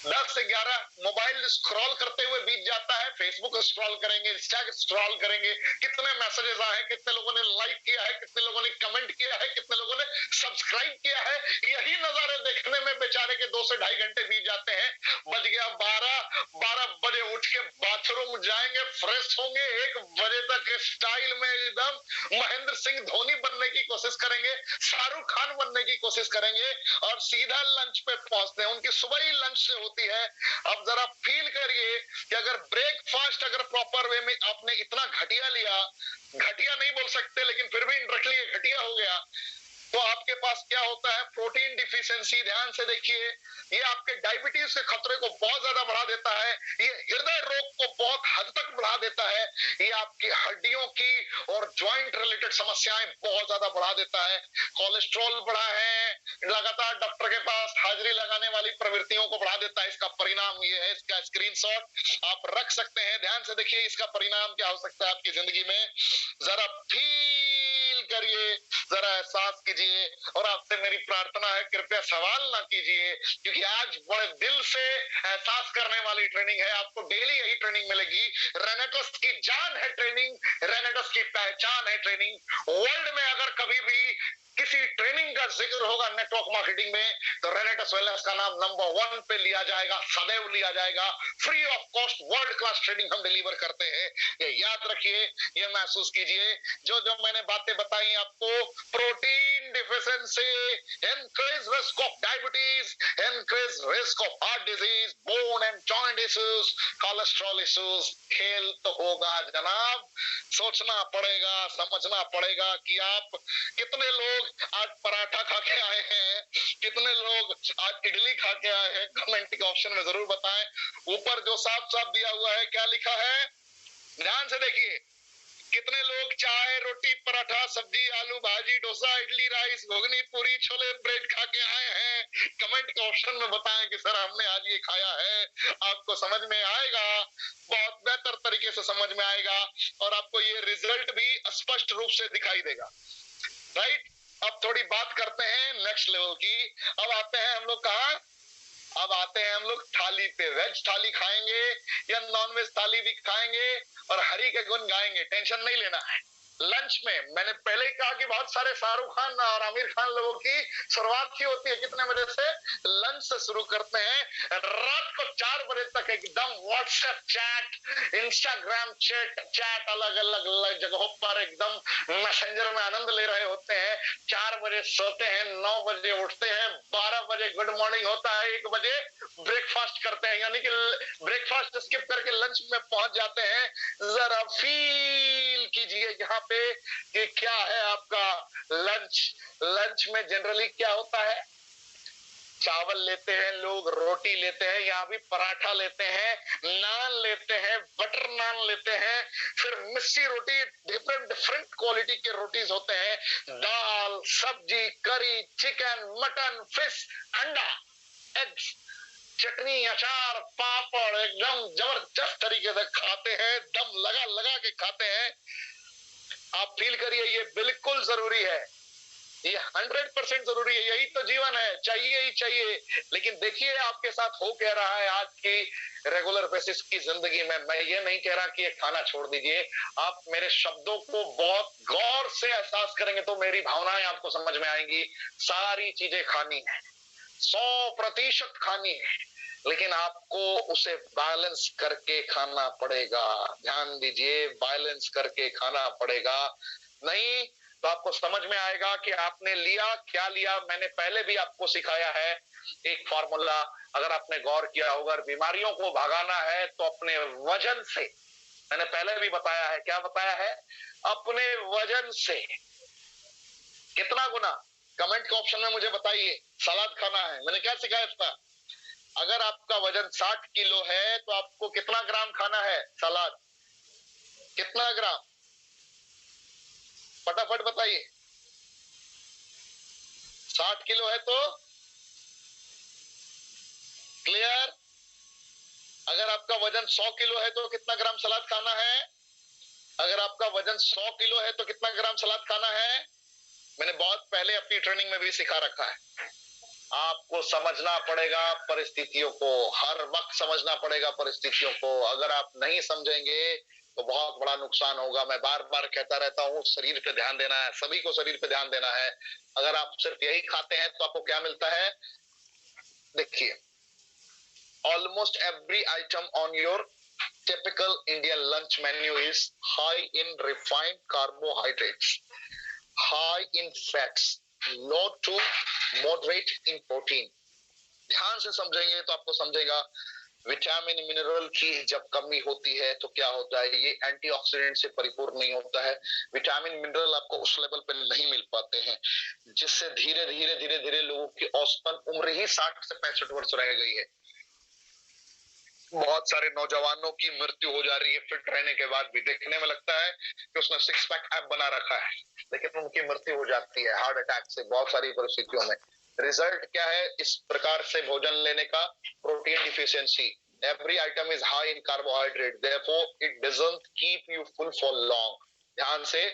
10 से 11 मोबाइल स्क्रॉल करते हुए बीत जाता है। फेसबुक स्क्रॉल करेंगे, इंस्टा स्क्रॉल करेंगे, कितने मैसेजेस आए, कितने लोगों ने लाइक किया है, कितने लोगों ने कमेंट किया है, कितने लोगों ने सब्सक्राइब किया है, यही नजारे देखने में बेचारे के 2 से ढाई घंटे बीत जाते हैं। बज गया 12 बजे उठ के बाथरूम जाएंगे, फ्रेश होंगे, 1 बजे तक स्टाइल में एकदम महेंद्र सिंह धोनी बनने की कोशिश करेंगे, शाहरुख खान बनने की कोशिश करेंगे और सीधा लंच पे पहुंचते हैं। उनकी सुबह ही लंच से होती है। अब जरा फील करिए कि अगर ब्रेकफास्ट अगर प्रॉपर वे में आपने इतना घटिया लिया, घटिया नहीं बोल सकते लेकिन फिर भी इंडायरेक्टली घटिया हो गया, तो आप आपके पास क्या होता है, प्रोटीन डिफिशियंसी। ध्यान से देखिए, ये आपके डायबिटीज के खतरे को बहुत ज्यादा बढ़ा देता है, ये हृदय रोग को बहुत हद तक बढ़ा देता है, ये आपकी हड्डियों की और ज्वाइंट रिलेटेड समस्याएं बहुत ज्यादा बढ़ा देता है। कोलेस्ट्रॉल बढ़ा है, लगातार डॉक्टर के पास हाजिरी लगाने वाली प्रवृत्तियों को बढ़ा देता है। इसका परिणाम ये है, इसका स्क्रीनशॉट आप रख सकते हैं। ध्यान से देखिए, इसका परिणाम क्या हो सकता है आपकी जिंदगी में, जरा फील करिए, जरा एहसास कीजिए। और आपसे मेरी प्रार्थना है, कृपया सवाल ना कीजिए, क्योंकि आज बड़े दिल से एहसास करने वाली ट्रेनिंग है। आपको डेली यही ट्रेनिंग मिलेगी। रेनेटस की जान है ट्रेनिंग, रेनेटस की पहचान है ट्रेनिंग। वर्ल्ड में अगर कभी भी किसी ट्रेनिंग का जिक्र होगा नेटवर्क मार्केटिंग में, तो रेनेटस वेलनेस का नाम नंबर 1 पे लिया जाएगा, सदैव लिया जाएगा। Free of cost world class training हम डिलीवर करते हैं, ये याद रखिए, ये महसूस कीजिए। जो जो मैंने बातें बताई आपको, protein deficiency increase risk of diabetes, increase risk of heart disease, bone and joint issues, cholesterol issues. खेल तो होगा जनाब, सोचना पड़ेगा, समझना पड़ेगा कि आप कितने लोग आज पराठा खा के आए हैं, कितने लोग आज इडली खा के आए हैं, कमेंट के ऑप्शन में जरूर बताएं। ऊपर जो साफ साफ दिया हुआ है, क्या लिखा है, ध्यान से देखिए। कितने लोग चाय, रोटी, पराठा, सब्जी, आलू भाजी, डोसा, इडली, राइस, घुगनी, पूरी, छोले, ब्रेड खा के आए हैं? कमेंट के ऑप्शन में बताएं कि सर हमने आज ये खाया है। आपको समझ में आएगा, बहुत बेहतर तरीके से समझ में आएगा, और आपको ये रिजल्ट भी स्पष्ट रूप से दिखाई देगा। राइट, अब थोड़ी बात करते हैं नेक्स्ट लेवल की। अब आते हैं हम लोग कहाँ, अब आते हैं हम लोग थाली पे। वेज थाली खाएंगे या नॉन वेज थाली भी खाएंगे, और हरि के गुण गाएंगे, टेंशन नहीं लेना है। लंच में मैंने पहले ही कहा कि बहुत सारे शाहरुख खान और आमिर खान लोगों की शुरुआत ही होती है कितने बजे से, लंच से शुरू करते हैं। रात को 4 बजे तक एकदम व्हाट्सएप चैट, इंस्टाग्राम चैट अलग अलग जगहों पर एकदम मैसेंजर में आनंद ले रहे होते हैं। 4 बजे सोते हैं, 9 बजे उठते हैं, 12 बजे गुड मॉर्निंग होता है, 1 बजे ब्रेकफास्ट करते हैं, यानी कि ब्रेकफास्ट स्किप करके लंच में पहुंच जाते हैं। जरा फील कीजिए यहाँ पे कि क्या है आपका लंच। लंच में जनरली क्या होता है, चावल लेते हैं लोग, रोटी लेते हैं, यहाँ भी पराठा लेते हैं, नान लेते हैं, बटर नान लेते हैं, फिर मिस्सी रोटी, डिफरेंट डिफरेंट क्वालिटी के रोटीज होते हैं, दाल, सब्जी, करी, चिकन, मटन, फिश, अंडा, एग्स, चटनी, अचार, पापड़, एकदम जबरदस्त तरीके से खाते हैं, दम लगा लगा के खाते हैं। आप फील करिए, ये बिल्कुल जरूरी है, ये 100% जरूरी है, यही तो जीवन है, चाहिए ही चाहिए। लेकिन देखिए आपके साथ हो क्या रहा है आज की रेगुलर बेसिस की जिंदगी में। मैं ये नहीं कह रहा कि ये खाना छोड़ दीजिए, आप मेरे शब्दों को बहुत गौर से एहसास करेंगे तो मेरी भावनाएं आपको समझ में आएंगी। सारी चीजें खानी है, 100% खानी है, लेकिन आपको उसे बैलेंस करके खाना पड़ेगा। ध्यान दीजिए, बैलेंस करके खाना पड़ेगा, नहीं तो आपको समझ में आएगा कि आपने लिया क्या लिया। मैंने पहले भी आपको सिखाया है एक फॉर्मूला, अगर आपने गौर किया होगा, अगर बीमारियों को भगाना है तो अपने वजन से, मैंने पहले भी बताया है, क्या बताया है, अपने वजन से कितना गुना, कमेंट के ऑप्शन में मुझे बताइए। सलाद खाना है, मैंने क्या सिखाया था, अगर आपका वजन 60 किलो है तो आपको कितना ग्राम खाना है सलाद, कितना ग्राम, फटाफट बताइए। 60 किलो है तो क्लियर। अगर आपका वजन 100 किलो है तो कितना ग्राम सलाद खाना है, अगर आपका वजन 100 किलो है तो कितना ग्राम सलाद खाना है, मैंने बहुत पहले अपनी ट्रेनिंग में भी सिखा रखा है। आपको समझना पड़ेगा परिस्थितियों को, हर वक्त समझना पड़ेगा परिस्थितियों को। अगर आप नहीं समझेंगे तो बहुत बड़ा नुकसान होगा। मैं बार बार कहता रहता हूँ, शरीर पे ध्यान देना है, सभी को शरीर पे ध्यान देना है। अगर आप सिर्फ यही खाते हैं तो आपको क्या मिलता है, देखिए, almost every item on your typical Indian lunch menu is high in refined carbohydrates, high in fats, low to moderate in protein. ध्यान से समझेंगे तो आपको समझेगा विटामिन मिनरल की जब कमी होती है तो क्या होता है, ये एंटीऑक्सीडेंट से परिपूर्ण नहीं होता है, विटामिन मिनरल आपको उस लेवल पे नहीं मिल पाते हैं। जिससे धीरे धीरे धीरे धीरे लोगों की औसतन उम्र ही 60 से 65 वर्ष रह गई है। बहुत सारे नौजवानों की मृत्यु हो जा रही है फिट रहने के बाद भी। देखने में लगता है कि उसने सिक्स पैक ऐप बना रखा है, लेकिन उनकी मृत्यु हो जाती है हार्ट अटैक से बहुत सारी परिस्थितियों में। रिजल्ट क्या है इस प्रकार से भोजन लेने का? Protein deficiency. Every item is high in carbohydrate, therefore it doesn't keep you full for long. ध्यान से,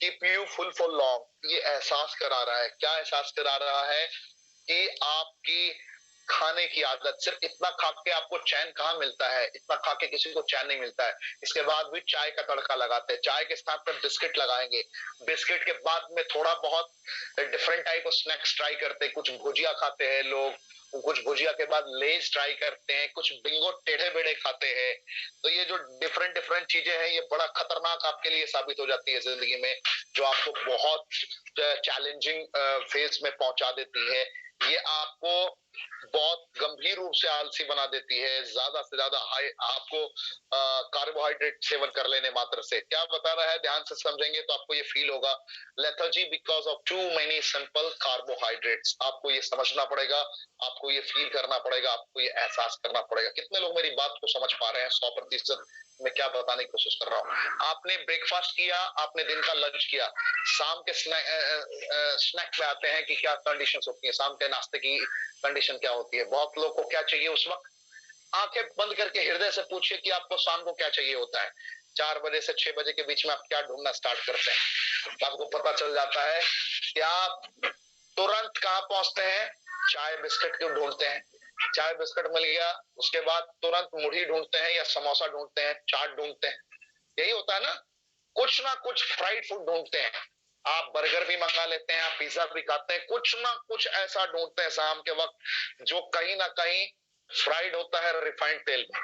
keep you full for long, ये एहसास करा रहा है। क्या एहसास करा रहा है? कि आपकी खाने की आदत, सिर्फ इतना खा के आपको चैन कहाँ मिलता है? इतना खा के किसी को चैन नहीं मिलता है। इसके बाद भी चाय का तड़का लगाते हैं, चाय के साथ में बिस्किट लगाएंगे, बिस्किट के बाद में थोड़ा बहुत different type of snacks try करते हैं। कुछ भुजिया खाते हैं लोग, कुछ भुजिया के बाद लेज ट्राई करते हैं, कुछ बिंगो टेढ़े बेढ़े खाते हैं। तो ये जो डिफरेंट डिफरेंट चीजें हैं ये बड़ा खतरनाक आपके लिए साबित हो जाती है जिंदगी में, जो आपको बहुत चैलेंजिंग फेज में पहुंचा देती है। ये आपको बहुत गंभीर रूप से आलसी बना देती है। ज्यादा से ज्यादा हाई आपको कार्बोहाइड्रेट सेवन कर लेने मात्र से। क्या बता रहा है, ध्यान से समझेंगे तो आपको ये फील होगा, lethargy because of too many simple carbohydrates. आपको ये समझना पड़ेगा, आपको ये फील करना पड़ेगा, आपको ये एहसास करना पड़ेगा। कितने लोग मेरी बात को समझ पा रहे हैं? 100% मैं क्या बताने की कोशिश कर रहा हूँ। आपने ब्रेकफास्ट किया, आपने दिन का लंच किया, शाम के स्नैक पे आते हैं कि क्या कंडीशंस होती है, शाम के नाश्ते की कंडीशन क्या होती है। बहुत लोग को क्या चाहिए उस वक्त? आंखें बंद करके हृदय से पूछिए कि आपको शाम को क्या चाहिए होता है। 4 बजे से 6 बजे के बीच में आप क्या ढूंढना स्टार्ट करते हैं? तो आपको पता चल जाता है कि आप तुरंत कहाँ पहुंचते हैं? चाय बिस्किट क्यों ढूंढते हैं? चाय बिस्किट मिल गया, उसके बाद तुरंत मुढ़ी ढूंढते हैं या समोसा ढूंढते हैं, चाट ढूंढते हैं। यही होता है ना, कुछ ना कुछ फ्राइड फूड ढूंढते हैं। आप बर्गर भी मंगा लेते हैं, आप पिज्जा भी खाते हैं, कुछ ना कुछ ऐसा ढूंढते हैं शाम के वक्त जो कहीं ना कहीं फ्राइड होता है रिफाइंड तेल में।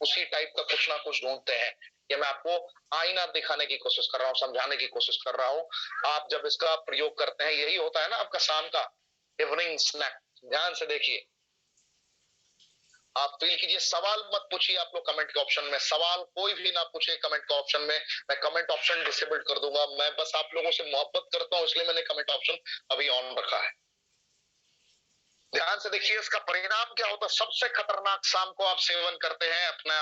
उसी टाइप का कुछ ना कुछ ढूंढते हैं। ये मैं आपको आईना दिखाने की कोशिश कर रहा हूँ, समझाने की कोशिश कर रहा हूँ। आप जब इसका प्रयोग करते हैं, यही होता है ना आपका शाम का इवनिंग स्नैक। ध्यान से देखिए, आप फील कीजिए। सवाल मत पूछिए आप लोग कमेंट के ऑप्शन में, सवाल कोई भी ना पूछे कमेंट के ऑप्शन में। मैं कमेंट ऑप्शन डिसेबल कर दूंगा। मैं बस आप लोगों से मोहब्बत करता हूं, इसलिए मैंने कमेंट ऑप्शन अभी ऑन रखा है। ध्यान से देखिए इसका परिणाम क्या होता है। सबसे खतरनाक, शाम को आप सेवन करते हैं अपना,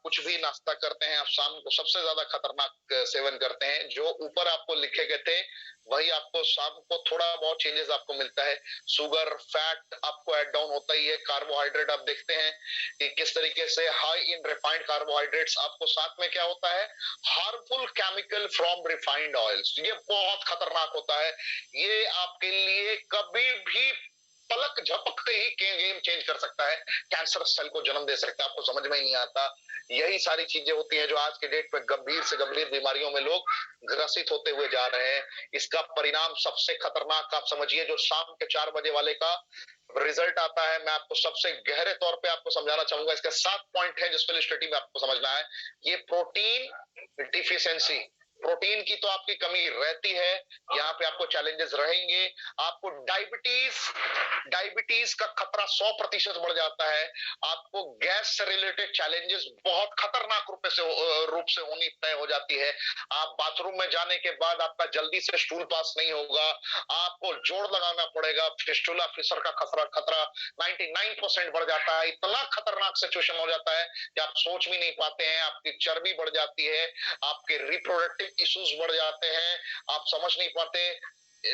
कुछ भी नाश्ता करते हैं आप शाम को, सबसे ज्यादा खतरनाक सेवन करते हैं। जो ऊपर आपको लिखे गए थे वही आपको शाम को थोड़ा बहुत चेंजेस आपको मिलता है। शुगर फैट आपको ऐड डाउन होता ही है। कार्बोहाइड्रेट आप देखते हैं कि किस तरीके से हाई इन रिफाइंड कार्बोहाइड्रेट्स। आपको साथ में क्या होता है? Harmful chemical from refined oils. ये बहुत खतरनाक होता है। ये आपके लिए कभी भी पलक झपकते ही गेम चेंज कर सकता है, कैंसर सेल को जन्म दे सकता है। आपको समझ में ही नहीं आता। यही सारी चीजें होती हैं जो आज के डेट में गंभीर से गंभीर बीमारियों में लोग ग्रसित होते हुए जा रहे हैं। इसका परिणाम सबसे खतरनाक आप समझिए, जो शाम के 4 बजे वाले का रिजल्ट आता है। मैं आपको सबसे गहरे तौर पे आपको समझाना चाहूंगा। इसके 7 पॉइंट है जिसको स्टडी में आपको समझना है। ये प्रोटीन डिफिशियंसी, प्रोटीन की तो आपकी कमी रहती है, यहाँ पे आपको चैलेंजेस रहेंगे। आपको डायबिटीज का खतरा 100% बढ़ जाता है। आपको गैस से रिलेटेड चैलेंजेस बहुत खतरनाक रूप से होनी तय हो जाती है। आप बाथरूम में जाने के बाद आपका जल्दी से स्टूल पास नहीं होगा, आपको जोड़ लगाना पड़ेगा। फिस्टुला फिशर का खतरा 99% बढ़ जाता है। इतना खतरनाक सिचुएशन हो जाता है कि आप सोच भी नहीं पाते हैं। आपकी चर्बी बढ़ जाती है, आपके रिप्रोडक्टिव इश्यूज बढ़ जाते हैं, आप समझ नहीं पाते,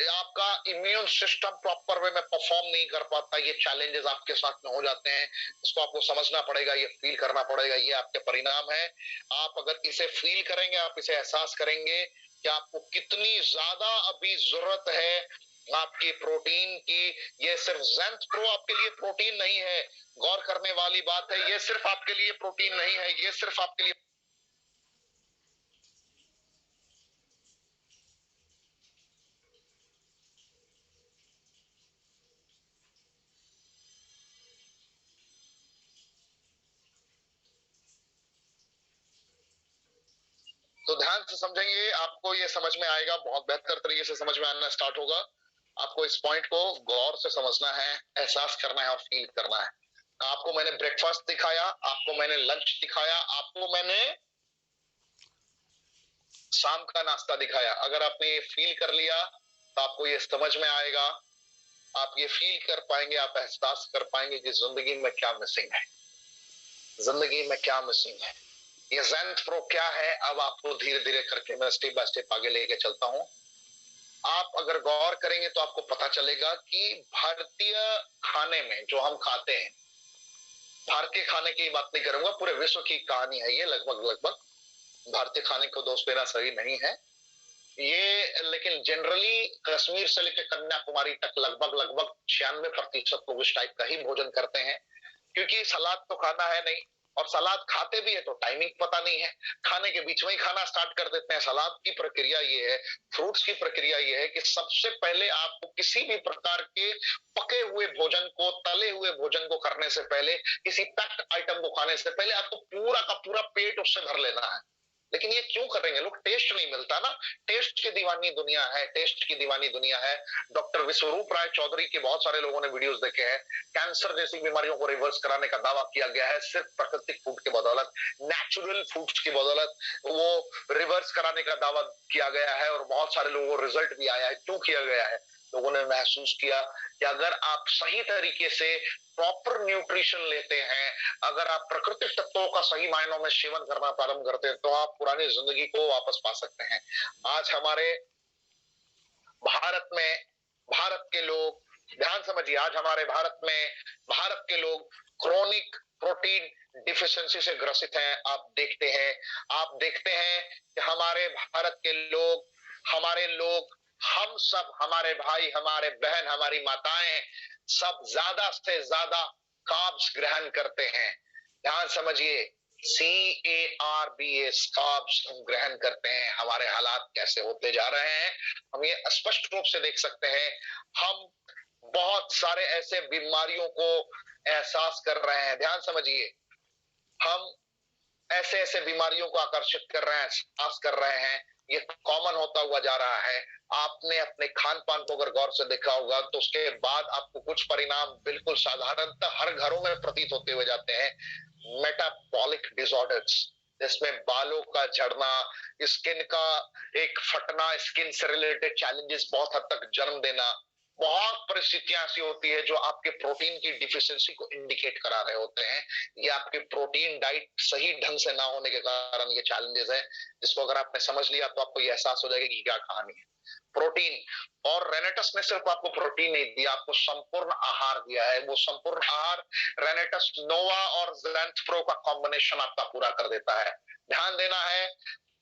आपका इम्यून सिस्टम प्रॉपर वे में परफॉर्म नहीं कर पाता। ये चैलेंजेस आपके साथ में हो जाते हैं। इसको आपको समझना पड़ेगा, ये फील करना पड़ेगा। ये आपके परिणाम है। आप अगर इसे फील करेंगे, आप इसे एहसास करेंगे कि आपको कितनी ज्यादा अभी जरूरत है आपकी प्रोटीन की। ये सिर्फ ज़ेंथ प्रो आपके लिए प्रोटीन नहीं है। गौर करने वाली बात है, ये सिर्फ आपके लिए प्रोटीन नहीं है, ये सिर्फ आपके लिए तो ध्यान से समझेंगे, आपको ये समझ में आएगा, बहुत बेहतर तरीके से समझ में आना स्टार्ट होगा। आपको इस पॉइंट को गौर से समझना है, एहसास करना है और फील करना है। आपको मैंने ब्रेकफास्ट दिखाया, आपको मैंने लंच दिखाया, आपको मैंने शाम का नाश्ता दिखाया। अगर आपने ये फील कर लिया तो आपको ये समझ में आएगा, आप ये फील कर पाएंगे, आप एहसास कर पाएंगे कि जिंदगी में क्या मिसिंग है, जिंदगी में क्या मिसिंग है। ये ज़ेन्थ प्रो क्या है, अब आपको धीरे धीरे करके मैं स्टेप बाय स्टेप आगे लेके चलता हूं। आप अगर गौर करेंगे तो आपको पता चलेगा कि भारतीय खाने में जो हम खाते हैं, भारतीय खाने की बात नहीं करूंगा, पूरे विश्व की कहानी है ये, लगभग लगभग भारतीय खाने को दोष देना सही नहीं है ये, लेकिन जनरली कश्मीर से लेकर कन्याकुमारी तक लगभग लगभग 96% लोग इस टाइप का ही भोजन करते हैं, क्योंकि सलाद तो खाना है नहीं, और सलाद खाते भी है तो टाइमिंग पता नहीं है, खाने के बीच में ही खाना स्टार्ट कर देते हैं। सलाद की प्रक्रिया ये है, फ्रूट्स की प्रक्रिया ये है कि सबसे पहले आपको किसी भी प्रकार के पके हुए भोजन को, तले हुए भोजन को करने से पहले, किसी पैक्ड आइटम को खाने से पहले आपको पूरा का पूरा पेट उससे भर लेना है। लेकिन ये क्यों करेंगे लोग? टेस्ट नहीं मिलता ना, टेस्ट की दीवानी दुनिया है, टेस्ट की दीवानी दुनिया है। डॉक्टर विश्वरूप राय चौधरी के बहुत सारे लोगों ने वीडियोस देखे हैं, कैंसर जैसी बीमारियों को रिवर्स कराने का दावा किया गया है सिर्फ प्राकृतिक फूड की बदौलत, नेचुरल फूड्स की बदौलत वो रिवर्स कराने का दावा किया गया है, और बहुत सारे लोगों को रिजल्ट भी आया है। क्यों किया गया है? लोगों ने महसूस किया कि अगर आप सही तरीके से प्रॉपर न्यूट्रिशन लेते हैं, अगर आप प्राकृतिक तत्वों का सही मायनों में सेवन करना प्रारंभ करते हैं, तो आप पुरानी जिंदगी को वापस पा सकते हैं। आज हमारे भारत में, भारत के लोग, ध्यान समझिए, आज हमारे भारत में भारत के लोग क्रोनिक प्रोटीन डिफिशियंसी से ग्रसित हैं। आप देखते हैं कि हमारे भारत के लोग, हमारे लोग, हम सब, हमारे भाई, हमारे बहन, हमारी माताएं, सब ज्यादा से ज्यादा कार्ब्स ग्रहण करते हैं। ध्यान समझिए, CARBS, कार्ब्स हम ग्रहण करते हैं। हमारे हालात कैसे होते जा रहे हैं हम ये स्पष्ट रूप से देख सकते हैं। हम बहुत सारे ऐसे बीमारियों को एहसास कर रहे हैं। ध्यान समझिए, हम ऐसे ऐसे बीमारियों को आकर्षित कर रहे हैं, एहसास कर रहे हैं, ये कॉमन होता हुआ जा रहा है। आपने अपने खान पान को अगर गौर से देखा होगा तो उसके बाद आपको कुछ परिणाम बिल्कुल साधारणतः हर घरों में प्रतीत होते हुए जाते हैं। मेटाबॉलिक डिसऑर्डर्स, जिसमें बालों का झड़ना, स्किन का एक फटना, स्किन से रिलेटेड चैलेंजेस बहुत हद तक जन्म देना, बहुत परिस्थितियां ऐसी होती है जो आपके प्रोटीन की डिफिशियंसी को इंडिकेट करा रहे होते हैं। ये आपके प्रोटीन डाइट सही ढंग से ना होने के कारण ये चैलेंजेस है, जिसको अगर आपने समझ लिया तो आपको ये एहसास हो जाएगा कि क्या कहानी है। प्रोटीन, और रेनेटस ने सिर्फ आपको प्रोटीन नहीं दिया, आपको संपूर्ण आहार दिया है। वो संपूर्ण आहार रेनेटस नोवा और ज़ेन्थ प्रो का कॉम्बिनेशन आपका पूरा कर देता है। ध्यान देना है,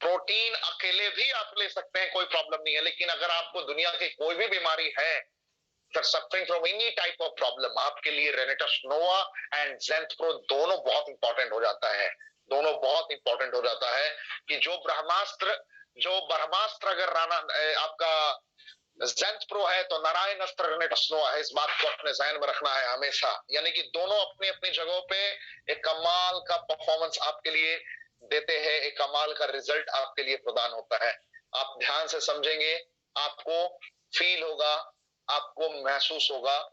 प्रोटीन अकेले भी आप ले सकते हैं, कोई प्रॉब्लम नहीं है, लेकिन अगर आपको दुनिया की कोई भी बीमारी है, suffering from any type of problem, आपके लिए रेनेटस नोवा एंड ज़ेन्थ प्रो दोनों बहुत इंपॉर्टेंट हो जाता है। दोनों बहुत इंपॉर्टेंट हो जाता है कि जो ब्रह्मास्त्र अगर आपका ज़ेन्थ प्रो है तो नारायण अस्त्र रेनेटस नोवा है। इस बात को अपने ज़हन में रखना है हमेशा, यानी कि दोनों अपनी अपनी जगहों पे एक कमाल का परफॉर्मेंस आपके लिए देते हैं, एक कमाल का रिजल्ट आपके लिए प्रदान होता है। आप ध्यान से समझेंगे, आपको फील होगा, आपको महसूस होगा,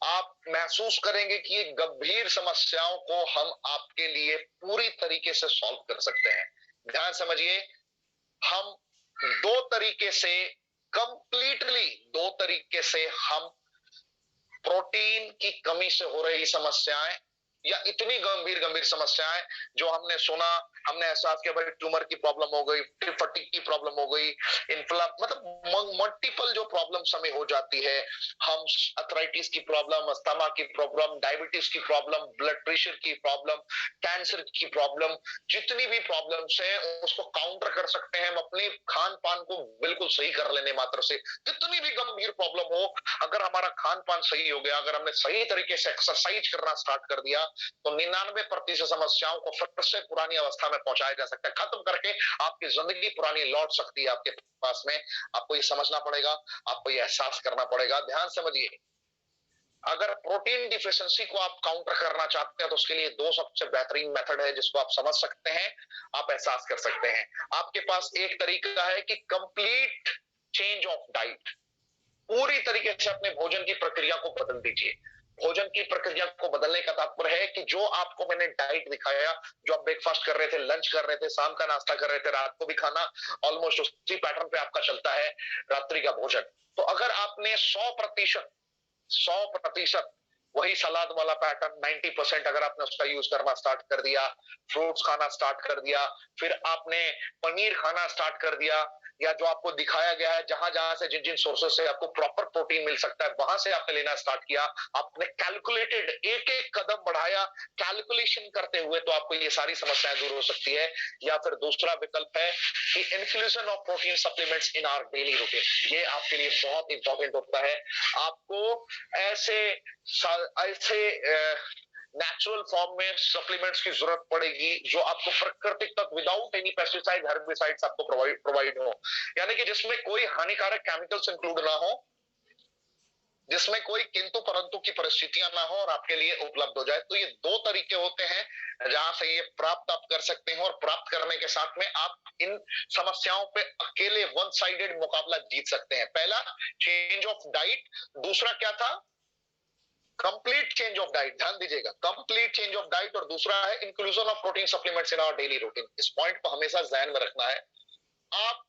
आप महसूस करेंगे कि ये गंभीर समस्याओं को हम आपके लिए पूरी तरीके से सॉल्व कर सकते हैं। ध्यान समझिए, हम दो तरीके से, कंप्लीटली दो तरीके से हम प्रोटीन की कमी से हो रही समस्याएं, या इतनी गंभीर गंभीर समस्याएं जो हमने सुना, हमने एहसास किया, भाई ट्यूमर की प्रॉब्लम हो गई, फटीग की प्रॉब्लम हो गई, मतलब मल्टीपल जो प्रॉब्लम्स हमें हो जाती है, हम अर्थराइटिस की प्रॉब्लम, अस्थमा की प्रॉब्लम, डायबिटीज की प्रॉब्लम, ब्लड प्रेशर की प्रॉब्लम, कैंसर की प्रॉब्लम, जितनी भी प्रॉब्लम्स है उसको काउंटर कर सकते हैं हम अपने खान पान को बिल्कुल सही कर लेने मात्र से। जितनी भी गंभीर प्रॉब्लम हो, अगर हमारा खान पान सही हो गया, अगर हमने सही तरीके से एक्सरसाइज करना स्टार्ट कर दिया, तो 99% समस्याओं को फिर से पुरानी अवस्था में पहुंचाया जा सकता है, खत्म करके आपकी जिंदगी पुरानी लौट सकती है आपके पास में। आपको ये समझना पड़ेगा, आपको ये एहसास करना पड़ेगा। ध्यान समझिए, अगर प्रोटीन डिफिशियंसी को आप काउंटर करना चाहते हैं तो उसके लिए दो सबसे बेहतरीन मेथड है जिसको आप समझ सकते हैं, आप एहसास कर सकते हैं। आपके पास एक तरीका है कि कंप्लीट चेंज ऑफ डाइट, पूरी तरीके से अपने भोजन की प्रक्रिया को बदल दीजिए। भोजन की प्रक्रिया को बदलने का तात्पर्य है कि जो आपको मैंने डाइट दिखाया, जो आप ब्रेकफास्ट कर रहे थे, लंच कर रहे थे, शाम का नाश्ता कर रहे थे, रात को भी खाना ऑलमोस्ट उसी पैटर्न पे आपका चलता है रात्रि का भोजन। तो अगर आपने 100% वही सलाद वाला पैटर्न 90% अगर आपने उसका यूज करना स्टार्ट कर दिया, फ्रूट्स खाना स्टार्ट कर दिया, फिर आपने पनीर खाना स्टार्ट कर दिया, या जो आपको दिखाया गया है जहां जहां से जिन जिन सोर्सेस से आपको प्रॉपर प्रोटीन मिल सकता है वहां से आपने लेना स्टार्ट किया, आपने कैलकुलेटेड एक एक कदम बढ़ाया कैलकुलेशन करते हुए, तो आपको ये सारी समस्याएं दूर हो सकती है। या फिर दूसरा विकल्प है कि inclusion of protein supplements in our daily routine, ये आपके लिए बहुत इंपॉर्टेंट होता है। आपको ऐसे ऐसे नेचुरल फॉर्म में सप्लीमेंट्स की जरूरत पड़ेगी जो आपको प्राकृतिक तत्व विदाउट एनी पेस्टिसाइड हर्बिसाइड्स आपको प्रोवाइड हो, यानी कि जिसमें कोई हानिकारक केमिकल्स इंक्लूड ना हो, जिसमें कोई किंतु परंतु की परिस्थितियां ना हो और आपके लिए उपलब्ध हो जाए। तो ये दो तरीके होते हैं जहां से ये प्राप्त आप कर सकते हैं, और प्राप्त करने के साथ में आप इन समस्याओं पे अकेले वन साइडेड मुकाबला जीत सकते हैं। पहला चेंज ऑफ डाइट, दूसरा क्या था, कंप्लीट चेंज ऑफ डाइट। ध्यान दीजिएगा, कंप्लीट चेंज ऑफ डाइट, और दूसरा है inclusion of protein supplements in our daily routine. इस पॉइंट को हमेशा ध्यान में रखना है। आप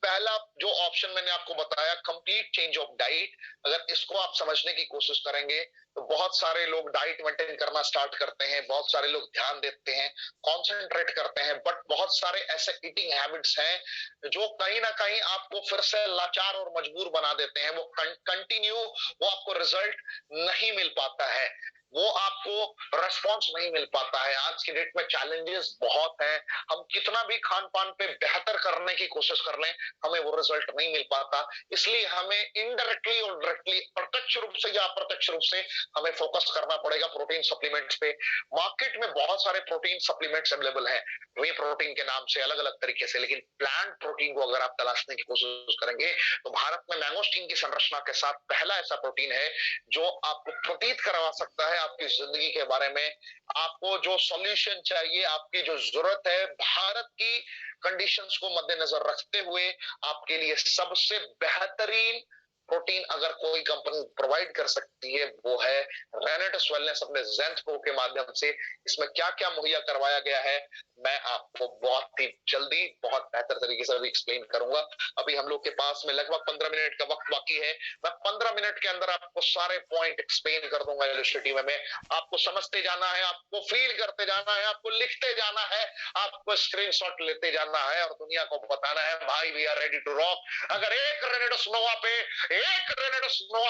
पहला जो ऑप्शन मैंने आपको बताया कंप्लीट चेंज ऑफ डाइट, अगर इसको आप समझने की कोशिश करेंगे तो बहुत सारे लोग डाइट मेंटेन करना स्टार्ट करते हैं, बहुत सारे लोग ध्यान देते हैं, कंसंट्रेट करते हैं, बट बहुत सारे ऐसे ईटिंग हैबिट्स हैं जो कहीं ना कहीं आपको फिर से लाचार और मजबूर बना देते हैं। वो कंटिन्यू वो आपको रिजल्ट नहीं मिल पाता है, वो आपको रेस्पॉन्स नहीं मिल पाता है। आज की डेट में चैलेंजेस बहुत हैं, हम कितना भी खान पान पे बेहतर करने की कोशिश कर लें हमें वो रिजल्ट नहीं मिल पाता। इसलिए हमें इनडायरेक्टली और डायरेक्टली, प्रत्यक्ष रूप से या अप्रत्यक्ष रूप से हमें फोकस करना पड़ेगा प्रोटीन सप्लीमेंट्स पे। मार्केट में बहुत सारे प्रोटीन सप्लीमेंट्स अवेलेबल हैं वे प्रोटीन के नाम से अलग अलग तरीके से, लेकिन प्लांट प्रोटीन को अगर आप तलाशने की कोशिश करेंगे तो भारत में मैंगोस्टीन की संरचना के साथ पहला ऐसा प्रोटीन है जो आपको प्रतीत करवा सकता है आपकी जिंदगी के बारे में। आपको जो सॉल्यूशन चाहिए, आपकी जो जरूरत है, भारत की कंडीशंस को मद्देनजर रखते हुए आपके लिए सबसे बेहतरीन प्रोटीन अगर कोई कंपनी प्रोवाइड कर सकती है वो है रेनेटस वेलनेस अपने ज़ेंथ प्रो के माध्यम से। इसमें क्या क्या मुहैया करवाया गया है मैं आपको बहुत ही जल्दी बहुत बेहतर तरीके से अभी एक्सप्लेन करूंगा। अभी हम लोग के पास में लगभग 15 मिनट का वक्त बाकी है। मैं 15 मिनट के अंदर आपको सारे पॉइंट एक्सप्लेन कर दूंगा इलस्ट्रेटिव में। आपको समझते जाना है, आपको फील करते जाना है, आपको लिखते जाना है, आपको स्क्रीनशॉट लेते जाना है और दुनिया को बताना है भाई we are ready to rock. अगर एक रेनेटस नोवा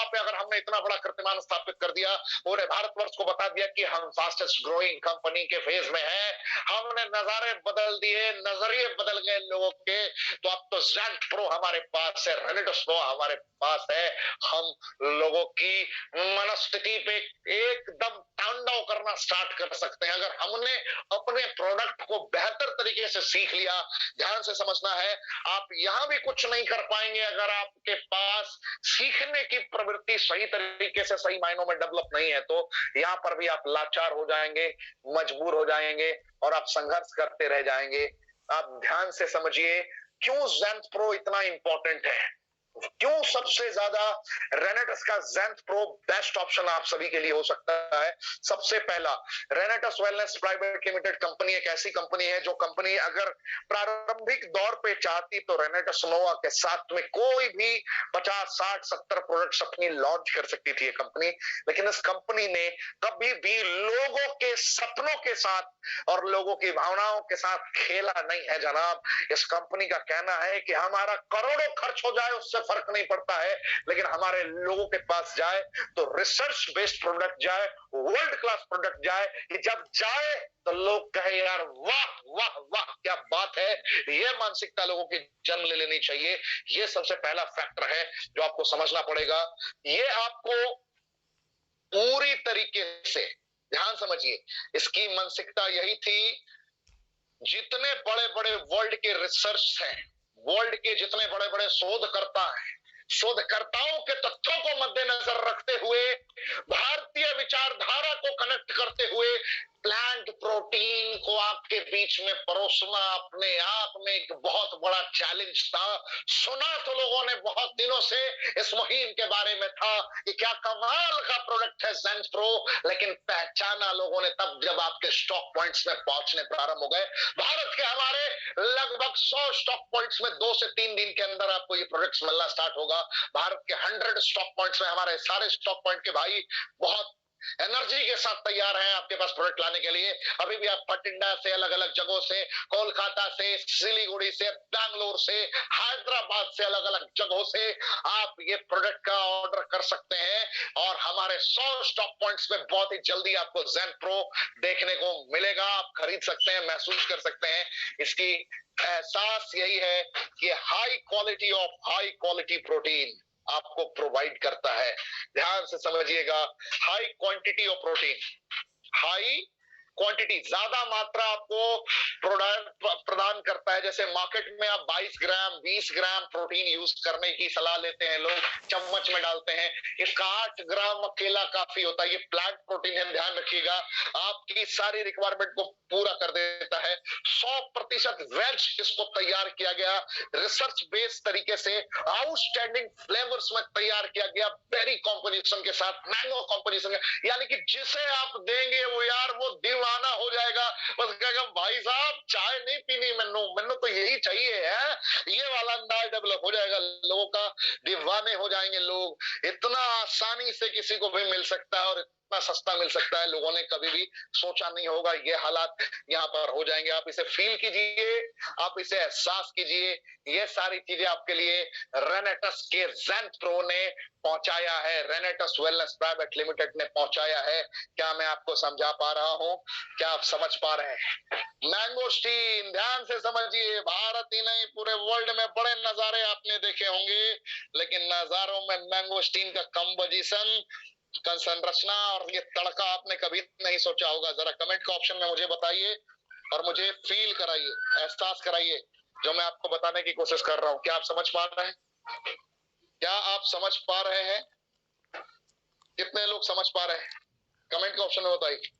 पे अगर हमने इतना बड़ा कीर्तिमान स्थापित कर दिया, पूरे भारतवर्ष को बता दिया कि हम फास्टेस्ट ग्रोइंग कंपनी के फेज में है, हमने नजारे बदल दिए, नजरिए बदल गए लोगों के, तो अब तो ज़ेंथ प्रो हमारे पास है, रेनेटस नोवा हमारे पास है। हम लोगों की मनस्थिति पे एकदम तांडव करना स्टार्ट कर सकते हैं अगर हमने अपने प्रोडक्ट को बेहतर तरीके से सीख लिया। ध्यान से समझना है, आप यहां भी कुछ नहीं कर पाएंगे अगर आपके पास सीखने की प्रवृत्ति सही तरीके से सही मायनों में डेवलप नहीं है। तो यहां पर भी आप लाचार हो जाएंगे, मजबूर हो जाएंगे और आप संघर्ष करते रह जाएंगे। आप ध्यान से समझिए क्यों ज़ेंथ प्रो इतना इंपॉर्टेंट है, क्यों सबसे ज्यादा रेनेटस का ज़ेंथ प्रो बेस्ट ऑप्शन आप सभी के लिए हो सकता है। सबसे पहला, रेनेटस वेलनेस प्राइवेट लिमिटेड कंपनी एक ऐसी कंपनी है जो कंपनी अगर प्रारंभिक दौर पे चाहती तो रेनेटस नोवा के साथ में कोई भी 50, 60, 70 प्रोडक्ट्स अपनी लॉन्च कर सकती थी ये कंपनी, लेकिन इस कंपनी ने कभी भी लोगों के सपनों के साथ और लोगों की भावनाओं के साथ खेला नहीं है जनाब। इस कंपनी का कहना है कि हमारा करोड़ों खर्च हो जाए उससे फर्क नहीं पड़ता है, लेकिन हमारे लोगों के पास जाए तो रिसर्च बेस्ड प्रोडक्ट जाए, वर्ल्ड क्लास प्रोडक्ट जाए, कि जब जाए तो लोग कहे यार वाह वाह वाह क्या बात है। ये मानसिकता लोगों की जन्म ले लेनी चाहिए। ये सबसे पहला फैक्टर है जो आपको समझना पड़ेगा। ये आपको पूरी तरीके से ध्यान समझिए, इसकी मानसिकता यही थी, जितने बड़े बड़े वर्ल्ड के रिसर्च हैं, वर्ल्ड के जितने बड़े बड़े शोधकर्ता हैं, शोधकर्ताओं के तथ्यों को मद्देनजर रखते हुए, भारतीय विचारधारा को कनेक्ट करते हुए प्लांट प्रोटीन को आपके बीच में परोसना अपने आप में एक बहुत बड़ा चैलेंज था। सुना तो लोगों ने बहुत दिनों से इस मुहिम के बारे में था कि क्या कमाल का प्रोडक्ट है ज़ेंथ प्रो, लेकिन पहचाना लोगों ने तब जब आपके स्टॉक पॉइंट्स में पहुंचने प्रारंभ हो गए। भारत के हमारे लगभग 100 स्टॉक पॉइंट्स में 2 से 3 दिन के अंदर आपको ये प्रोडक्ट्स मिलना स्टार्ट होगा। भारत के 100 स्टॉक पॉइंट्स में हमारे सारे स्टॉक पॉइंट के भाई बहुत एनर्जी के साथ तैयार हैं आपके पास प्रोडक्ट लाने के लिए। अभी भी आप भटिंडा से, अलग अलग जगहों से, कोलकाता से, सिलीगुड़ी से, बैंगलोर से, हैदराबाद से, अलग अलग जगहों से आप ये प्रोडक्ट का ऑर्डर कर सकते हैं और हमारे 100 स्टॉक पॉइंट्स में बहुत ही जल्दी आपको ज़ेंथ प्रो देखने को मिलेगा। आप खरीद सकते हैं, महसूस कर सकते हैं। इसकी एहसास यही है कि high quality of high quality protein आपको प्रोवाइड करता है। ध्यान से समझिएगा, high quantity of protein, high quantity, ज्यादा मात्रा आपको प्रोडक्ट प्रदान करता है। जैसे मार्केट में आप 22 ग्राम 20 ग्राम प्रोटीन यूज करने की सलाह लेते हैं लोग, चम्मच में डालते हैं, इसका 8 ग्राम अकेला काफी होता है। ये प्लांट प्रोटीन है, ध्यान रखिएगा, आपकी सारी रिक्वायरमेंट को पूरा कर देता है। 100% वेज इसको तैयार किया गया, रिसर्च बेस्ड तरीके से, आउटस्टैंडिंग फ्लेवर्स में तैयार किया गया, बेरी कॉम्बिनेशन के साथ, मैंगो कॉम्बिनेशन, यानी कि जिसे आप देंगे वो यार वो दीवाना हो जाएगा। बस कहेगा भाई साहब चाय नहीं पीनी, मैनू तो यही चाहिए है। ये वाला अंदाज डेवलप हो जाएगा लोगों का, दीवाने हो जाएंगे लोग। इतना आसानी से किसी को भी मिल सकता है और इतना सस्ता मिल सकता है, लोगों ने कभी भी सोचा नहीं होगा। ये हालात यहाँ पर हो जाएंगे। आप इसे फील कीजिए, आप इसे एहसास कीजिए। ये सारी चीजें आपके लिए रेनेटस के ज़ेंथ प्रो ने पहुंचाया है, रेनेटस वेलनेस प्राइवेट लिमिटेड ने पहुंचाया है। क्या मैं आपको समझा पा रहा हूं? क्या आप समझ पा रहे हैं? मैंगोस्टीन, ध्यान से समझिए, भारत ही नहीं पूरे वर्ल्ड में बड़े नजारे आपने देखे होंगे, लेकिन नजारों में मैंगोस्टीन का कंपोजिशन का संरचना और ये तड़का आपने कभी नहीं सोचा होगा। जरा कमेंट के ऑप्शन में मुझे बताइए और मुझे फील कराइए, एहसास कराइए जो मैं आपको बताने की कोशिश कर रहा हूं। क्या आप समझ पा रहे हैं? क्या आप समझ पा रहे हैं? कितने लोग समझ पा रहे हैं? कमेंट के ऑप्शन में बताइए।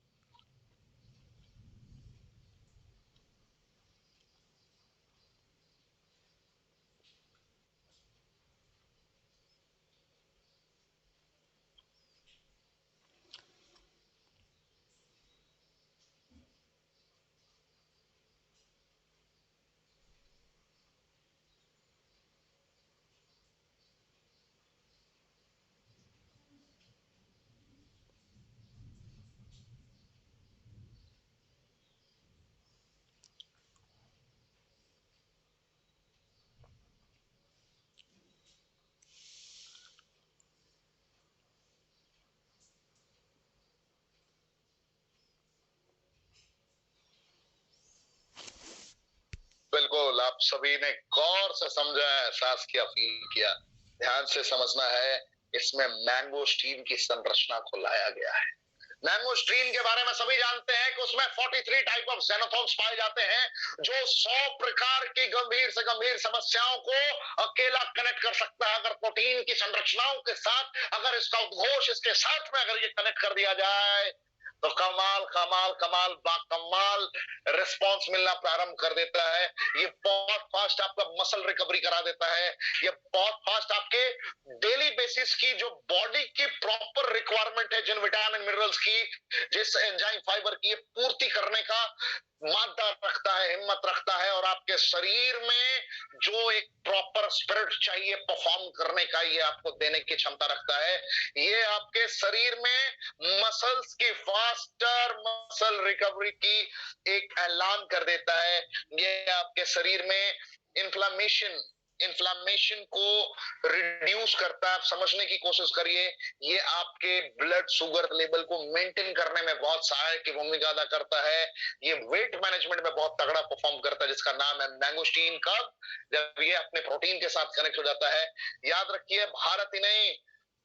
बिल्कुल, आप सभी ने गौर से समझा, एहसास किया, फील किया। ध्यान से समझना है, इसमें मैंगोस्टीन की संरचना को लाया गया है। मैंगोस्टीन के बारे में सभी जानते हैं कि उसमें 43 टाइप ऑफ ज़ेनोथॉन्स पाए जाते हैं, जो 100 प्रकार की गंभीर से गंभीर समस्याओं को अकेला कनेक्ट कर सकता है। अगर प्रोटीन की संरचनाओं के साथ, अगर इसका उद्घोष इसके साथ में अगर ये कनेक्ट कर दिया जाए तो कमाल कमाल कमाल बाकमाल रिस्पॉन्स मिलना प्रारंभ कर देता है। ये बहुत फास्ट आपका मसल रिकवरी करा देता है। ये बहुत फास्ट आपके डेली बेसिस की जो बॉडी की प्रॉपर रिक्वायरमेंट है, जिन विटामिन मिनरल्स की, जिस एंजाइम फाइबर की, ये पूर्ति करने का मादा रखता है, हिम्मत रखता है। और आपके शरीर में जो एक प्रॉपर स्पिरिट चाहिए परफॉर्म करने का, ये आपको देने की क्षमता रखता है। ये आपके शरीर में मसल्स की फास्टर मसल रिकवरी की एक ऐलान कर देता है। ये आपके शरीर में इन्फ्लामेशन को रिड्यूस करता है। आप समझने की कोशिश करिए, ये आपके ब्लड शुगर लेवल को मेंटेन करने में बहुत सहायक की भूमिका अदा करता है। ये वेट मैनेजमेंट में बहुत तगड़ा परफॉर्म करता है, जिसका नाम है मैंगोस्टीन। कब? जब ये अपने प्रोटीन के साथ कनेक्ट हो जाता है। याद रखिए, भारत ही नहीं,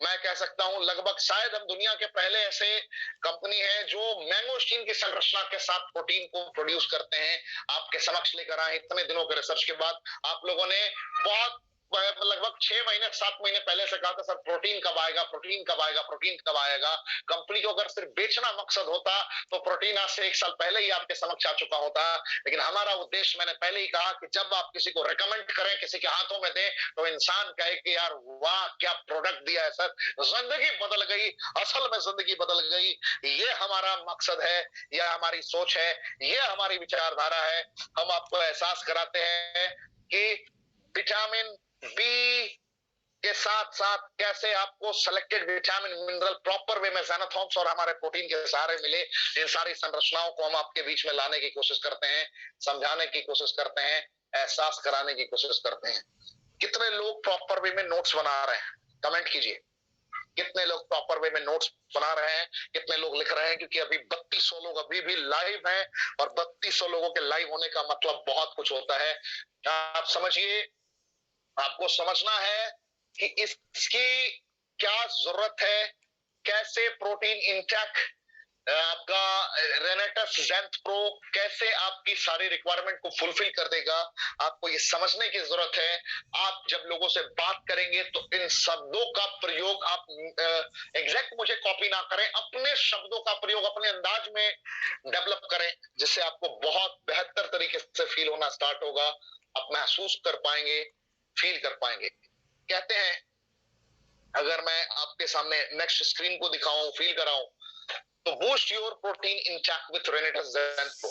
मैं कह सकता हूं लगभग शायद हम दुनिया के पहले ऐसे कंपनी है जो मैंगोस्टीन की संरचना के साथ प्रोटीन को प्रोड्यूस करते हैं। आपके समक्ष लेकर आए इतने दिनों के रिसर्च के बाद। आप लोगों ने बहुत लगभग 6 महीने 7 महीने पहले से कहा था सर प्रोटीन कब आएगा, प्रोटीन कब आएगा, प्रोटीन कब आएगा। कंपनी को अगर सिर्फ बेचना मकसद होता तो प्रोटीन आज से 1 साल पहले ही आपके समक्ष आ चुका होता। लेकिन हमारा उद्देश्य, मैंने पहले ही कहा कि जब आप किसी को रिकमेंड करें, किसी के हाथों में दें, तो इंसान कहे कि यार वाह क्या प्रोडक्ट दिया है सर, जिंदगी बदल गई, असल में जिंदगी बदल गई। ये हमारा मकसद है, यह हमारी सोच है, ये हमारी विचारधारा है। हम आपको एहसास कराते हैं कि विटामिन बी के साथ साथ कैसे आपको selected vitamin mineral proper way में ज़ैनाथॉर्म्स और हमारे प्रोटीन के सहारे मिले। इन सारी संरचनाओं को हम आपके बीच में लाने की कोशिश करते हैं, समझाने की कोशिश करते हैं, एहसास कराने की कोशिश करते हैं। कितने लोग प्रॉपर वे में नोट्स बना रहे हैं, कमेंट कीजिए। कितने लोग प्रॉपर वे में नोट्स बना रहे हैं, कितने लोग लिख रहे हैं, क्योंकि अभी 3200 लोग अभी भी लाइव हैं और 3200 लोगों के लाइव होने का मतलब बहुत कुछ होता है। आप समझिए, आपको समझना है कि इसकी क्या जरूरत है, कैसे प्रोटीन इंटेक आपका रेनेटस ज़ेंथ प्रो कैसे आपकी सारी रिक्वायरमेंट को फुलफिल कर देगा, आपको ये समझने की जरूरत है। आप जब लोगों से बात करेंगे तो इन शब्दों का प्रयोग आप एग्जैक्ट मुझे कॉपी ना करें, अपने शब्दों का प्रयोग अपने अंदाज में डेवलप करें, जिससे आपको बहुत बेहतर तरीके से फील होना स्टार्ट होगा। आप महसूस कर पाएंगे, फील कर पाएंगे। कहते हैं, अगर मैं आपके सामने नेक्स्ट स्क्रीन को दिखाऊं, फील कराऊं, तो boost your protein intake with Renatus Xanth Pro.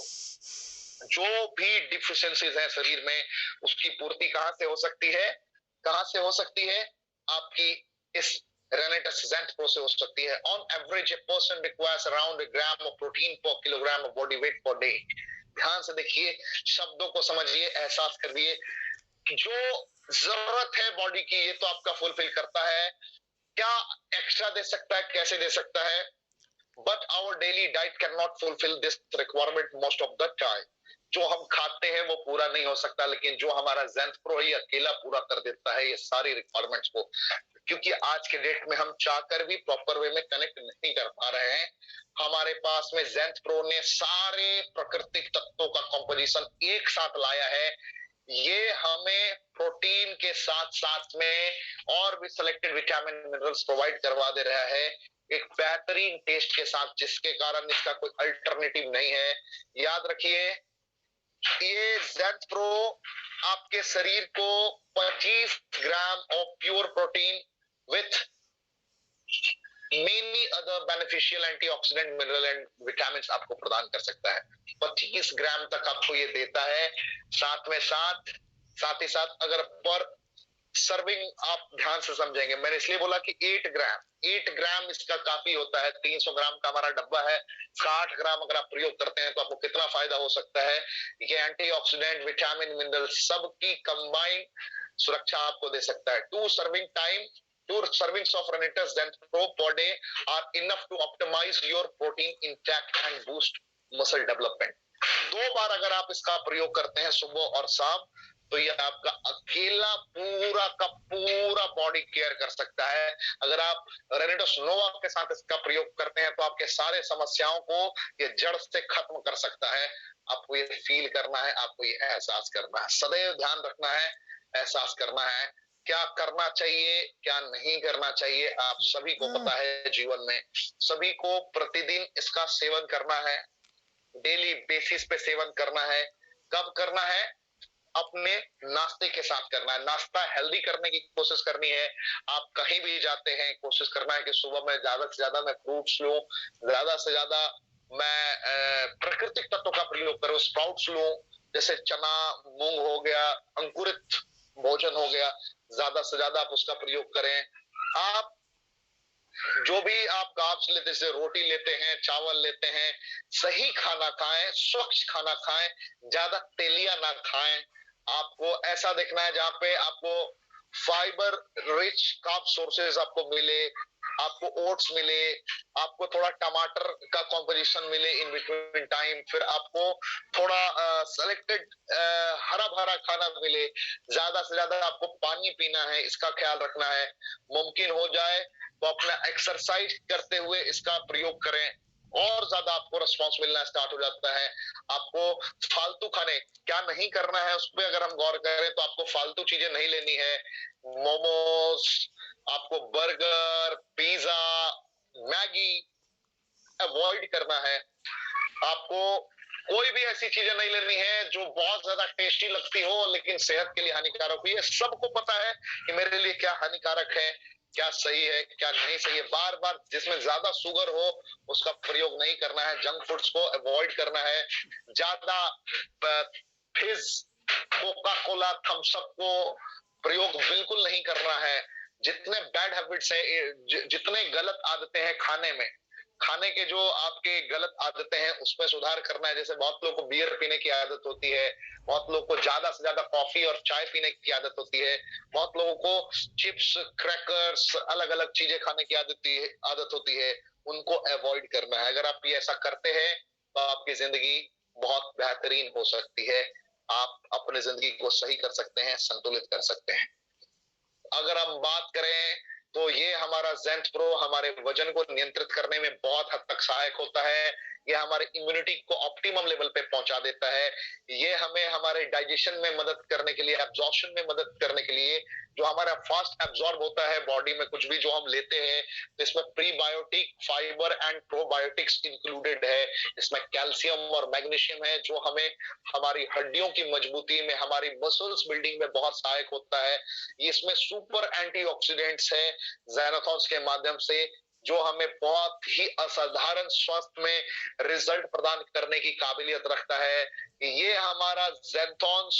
जो भी डिफिशियंसीज है शरीर में, उसकी पूर्ति कहां से हो सकती है, कहां से हो सकती है? आपकी इस रेनेटस ज़ेंथ प्रो से हो सकती है। On average a person requires around a gram of protein per kilogram of body weight per day। ध्यान से देखिए, शब्दों को समझिए, एहसास करिए। जो जरूरत है बॉडी की, ये तो आपका फुलफिल करता है। क्या एक्स्ट्रा दे सकता है, कैसे दे सकता है? But our daily diet cannot fulfil this requirement most of the time. जो हम खाते हैं वो पूरा नहीं हो सकता, लेकिन जो हमारा ज़ेंथ प्रो है, ये अकेला पूरा कर देता है ये सारी रिक्वायरमेंट्स को। क्योंकि आज के डेट में हम चाहकर भी प्रॉपर वे में कनेक्ट नहीं कर पा रहे हैं। हमारे पास में ज़ेंथ प्रो ने सारे प्राकृतिक तत्वों का कॉम्पोजिशन एक साथ लाया है। ये हमें प्रोटीन के साथ साथ में और भी सिलेक्टेड विटामिन मिनरल्स प्रोवाइड करवा दे रहा है, एक बेहतरीन टेस्ट के साथ, जिसके कारण इसका कोई अल्टरनेटिव नहीं है। याद रखिए, ये ज़ेंथ प्रो आपके शरीर को 25 gram of pure protein with many other beneficial antioxidant mineral and vitamin आपको प्रदान कर सकता है। 25 ग्राम तक आपको ये देता है। साथ ही साथ अगर पर सर्विंग आप ध्यान से समझेंगे, मैंने इसलिए बोला कि 8 ग्राम इसका काफी होता है। 300 ग्राम का हमारा डब्बा है, 60 ग्राम अगर आप प्रयोग करते हैं तो आपको कितना फायदा हो सकता है। ये एंटीऑक्सीडेंट, विटामिन, मिनरल सबकी कंबाइंड सुरक्षा आपको दे सकता है। 2 servings of Renetus Zen Pro per day are enough to optimize your protein intake and boost muscle development। 2 बार अगर आप इसका प्रयोग करते हैं सुबह और शाम, तो ये आपका अकेला पूरा का पूरा बॉडी केयर कर सकता है। अगर आप रेनेटस नोवा के साथ इसका प्रयोग करते हैं तो आपके सारे समस्याओं को ये जड़ से खत्म कर सकता है। आपको ये फील करना है, आपको ये एहसास करना है, सदैव ध्यान रखना है, एहसास करना है क्या करना चाहिए, क्या नहीं करना चाहिए। आप सभी को पता है, जीवन में सभी को प्रतिदिन इसका सेवन करना है, डेली बेसिस पे सेवन करना है। कब करना है? अपने नाश्ते के साथ करना है। नाश्ता हेल्दी करने की कोशिश करनी है। आप कहीं भी जाते हैं, कोशिश करना है कि सुबह में ज्यादा से ज्यादा मैं फ्रूट्स लूं, ज्यादा से ज्यादा मैं प्राकृतिक तत्वों का प्रयोग करूं, स्प्राउट्स लूं, जैसे चना, मूंग हो गया, अंकुरित भोजन हो गया, ज्यादा से ज्यादा आप उसका प्रयोग करें। आप जो भी आप कार्ब्स लेते हैं, जैसे रोटी लेते हैं, चावल लेते हैं, सही खाना खाएं, स्वच्छ खाना खाएं, ज्यादा तेलिया ना खाएं। आपको ऐसा देखना है जहां पे आपको फाइबर रिच कार्ब सोर्सेज आपको मिले, आपको ओट्स मिले, आपको थोड़ा टमाटर का कॉम्पोजिशन मिले इन बिटवीन टाइम, फिर आपको थोड़ा सेलेक्टेड हरा भरा खाना मिले, ज्यादा से ज्यादा आपको पानी पीना है, इसका ख्याल रखना है। मुमकिन हो जाए तो अपना एक्सरसाइज करते हुए इसका प्रयोग करें। और ज्यादा आपको रिस्पॉन्स मिलना स्टार्ट हो जाता है। आपको फालतू खाने क्या नहीं करना है उस पर अगर हम गौर करें तो आपको फालतू चीजें नहीं लेनी है। मोमोज, आपको बर्गर, पिज्जा, मैगी अवॉइड करना है। आपको कोई भी ऐसी चीजें नहीं लेनी है जो बहुत ज्यादा टेस्टी लगती हो लेकिन सेहत के लिए हानिकारक हुई है। सबको पता है कि मेरे लिए क्या हानिकारक है, क्या सही है, क्या नहीं सही है। बार बार जिसमें ज्यादा शुगर हो उसका प्रयोग नहीं करना है। जंक फूड्स को अवॉइड करना है। ज्यादा फिज, कोका कोला, थम्स अप को प्रयोग बिल्कुल नहीं करना है। जितने बैड हैबिट्स है, जितने गलत आदतें हैं खाने में, खाने के जो आपके गलत आदतें हैं उसमें सुधार करना है। जैसे बहुत लोगों को बियर पीने की आदत होती है, बहुत लोगों को ज्यादा से ज्यादा कॉफी और चाय पीने की आदत होती है, बहुत लोगों को चिप्स, क्रैकर्स, अलग अलग चीजें खाने की आदत होती है। उनको अवॉइड करना है। अगर आप ये ऐसा करते हैं तो आपकी जिंदगी बहुत बेहतरीन हो सकती है। आप अपनी जिंदगी को सही कर सकते हैं, संतुलित कर सकते हैं। अगर हम बात करें तो ये हमारा ज़ेंथ प्रो हमारे वजन को नियंत्रित करने में बहुत हद तक सहायक होता है। ये हमारे इम्यूनिटी को ऑप्टिमम लेवल पे पहुंचा देता है। ये हमें हमारे डाइजेशन में मदद करने के लिए, एब्जॉर्प्शन में मदद करने के लिए, जो हमारा फास्ट एब्जॉर्ब होता है बॉडी में कुछ भी जो हम लेते हैं, तो इसमें prebiotic, fibre and probiotics included है। इसमें कैल्शियम और मैग्नीशियम है जो हमें हमारी हड्डियों की मजबूती में, हमारी मसल्स बिल्डिंग में बहुत सहायक होता है। इसमें सुपर एंटीऑक्सीडेंट्स है ज़ैनाथॉन्स के माध्यम से, जो हमें बहुत ही असाधारण स्वास्थ्य में रिजल्ट प्रदान करने की काबिलियत रखता है। ये हमारा ज़ैंथॉन्स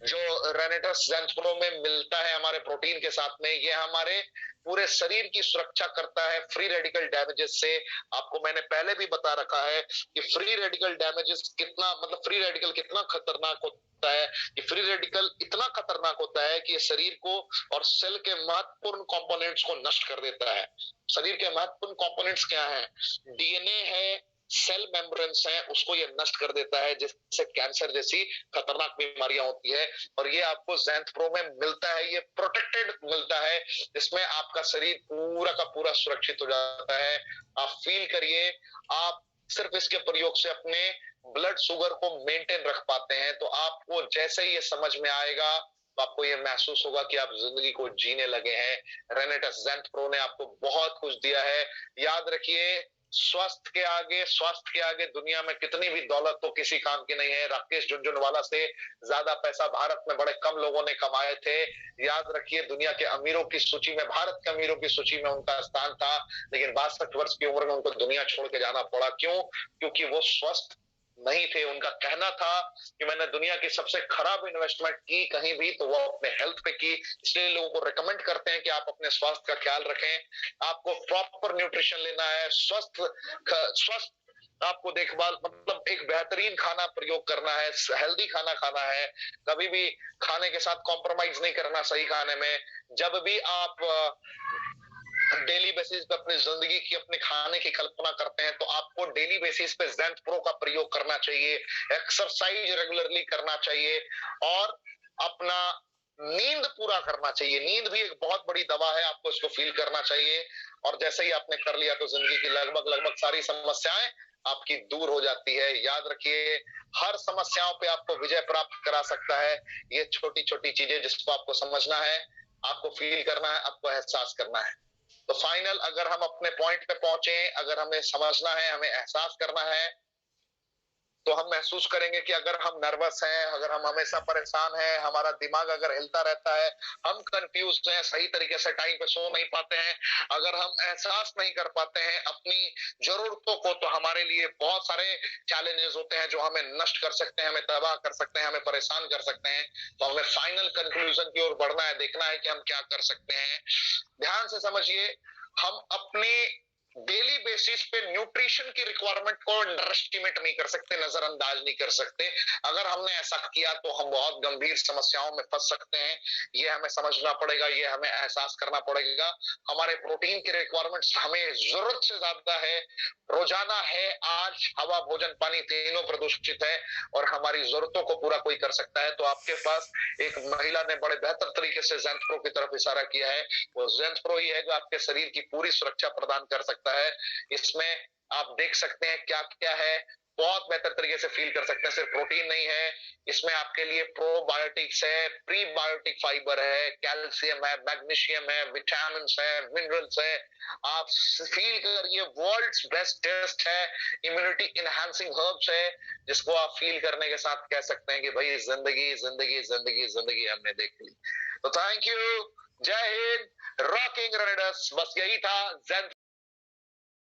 जो रेनेटस ज़ेंथ प्रो में मिलता है हमारे प्रोटीन के साथ में, ये हमारे पूरे शरीर की सुरक्षा करता है फ्री रेडिकल डैमेजेस से। आपको मैंने पहले भी बता रखा है कि फ्री रेडिकल डैमेजेस कितना, मतलब फ्री रेडिकल कितना खतरनाक होता है। ये फ्री रेडिकल इतना खतरनाक होता है कि ये शरीर को और सेल के महत्वपूर्ण कंपोनेंट्स को नष्ट कर देता है। शरीर के महत्वपूर्ण कंपोनेंट्स क्या हैं? डीएनए है, सेल मेम्ब्रेन्स हैं, उसको ये नष्ट कर देता है, जिससे कैंसर जैसी खतरनाक बीमारियां होती है। और ये आपको ज़ेंथ प्रो में मिलता है, ये प्रोटेक्टेड मिलता है, जिसमें आपका शरीर पूरा का पूरा सुरक्षित हो जाता है। आप फील करिए, आप सिर्फ इसके प्रयोग से अपने ब्लड शुगर को मेंटेन रख पाते हैं। तो आपको जैसे ही ये समझ में आएगा तो आपको ये महसूस होगा कि आप जिंदगी को जीने लगे हैं। रेनेटस ज़ेंथ प्रो ने आपको बहुत कुछ दिया है। याद रखिए, स्वास्थ्य के आगे दुनिया में कितनी भी दौलत तो किसी काम की नहीं है। राकेश झुनझुनवाला से ज्यादा पैसा भारत में बड़े कम लोगों ने कमाए थे। याद रखिए, दुनिया के अमीरों की सूची में, भारत के अमीरों की सूची में उनका स्थान था, लेकिन 62 वर्ष की उम्र में उनको दुनिया छोड़ के जाना पड़ा। क्यों? क्योंकि वो स्वस्थ नहीं थे। उनका कहना था कि मैंने दुनिया की सबसे खराब इन्वेस्टमेंट की कहीं भी तो वो अपने हेल्थ पे की। इसलिए लोगों को रिकमेंड करते हैं कि आप अपने स्वास्थ्य का ख्याल रखें। आपको प्रॉपर न्यूट्रिशन लेना है, स्वस्थ आपको देखभाल, मतलब एक बेहतरीन खाना प्रयोग करना है, हेल्दी खाना खाना है। कभी भी खाने के साथ कॉम्प्रोमाइज नहीं करना सही खाने में। जब भी आप डेली बेसिस पे अपनी जिंदगी की, अपने खाने की कल्पना करते हैं तो आपको डेली बेसिस पे ज़ेंथ प्रो का प्रयोग करना चाहिए। एक्सरसाइज रेगुलरली करना चाहिए और अपना नींद पूरा करना चाहिए। नींद भी एक बहुत बड़ी दवा है, आपको इसको फील करना चाहिए। और जैसे ही आपने कर लिया तो जिंदगी की लगभग सारी समस्याएं आपकी दूर हो जाती है। याद रखिए, हर समस्याओं पे आपको विजय प्राप्त करा सकता है ये छोटी छोटी चीजें, जिसको आपको समझना है, आपको फील करना है, आपको एहसास करना है। तो फाइनल, अगर हम अपने पॉइंट पे पहुंचे, अगर हमें समझना है, हमें एहसास करना है, तो हम महसूस करेंगे कि अगर हम नर्वस हैं, अगर हम हमेशा परेशान हैं, हमारा दिमाग अगर हिलता रहता है, हम कंफ्यूज हैं, सही तरीके से टाइम पे सो नहीं पाते हैं, अगर हम एहसास नहीं कर पाते हैं अपनी जरूरतों को, तो हमारे लिए बहुत सारे चैलेंजेस होते हैं जो हमें नष्ट कर सकते हैं, हमें तबाह कर सकते हैं, हमें परेशान कर सकते हैं। तो हमें फाइनल कंक्लूजन की ओर बढ़ना है, देखना है कि हम क्या कर सकते हैं। ध्यान से समझिए, हम अपने डेली बेसिस पे न्यूट्रिशन की रिक्वायरमेंट को अंडर एस्टिमेट नहीं कर सकते, नजरअंदाज नहीं कर सकते। अगर हमने ऐसा किया तो हम बहुत गंभीर समस्याओं में फंस सकते हैं। ये हमें समझना पड़ेगा, ये हमें एहसास करना पड़ेगा। हमारे प्रोटीन की रिक्वायरमेंट्स हमें जरूरत से ज्यादा है, रोजाना है। आज हवा, भोजन, पानी तीनों प्रदूषित है और हमारी जरूरतों को पूरा कोई कर सकता है। तो आपके पास एक महिला ने बड़े बेहतर तरीके से ज़ेंथ प्रो की तरफ इशारा किया है। वो ज़ेंथ प्रो ही है जो आपके शरीर की पूरी सुरक्षा प्रदान कर सकता है। इसमें आप देख सकते हैं क्या क्या है, बहुत बेहतर तरीके से फील कर सकते हैं। सिर्फ प्रोटीन नहीं है, इसमें आपके लिए प्रोबायोटिक्स है, प्रीबायोटिक फाइबर है, कैल्शियम है, मैग्नीशियम है, विटामिन है, मिनरल्स है। आप फील करिए वर्ल्ड्स बेस्ट टेस्ट है, इम्यूनिटी इनहांसिंग हर्ब्स है, जिसको आप फील करने के साथ कह सकते हैं कि भाई जिंदगी जिंदगी जिंदगी जिंदगी हमने देख ली। तो थैंक यू, जय हिंद, रॉकिंग रेडर्स। बस यही था zen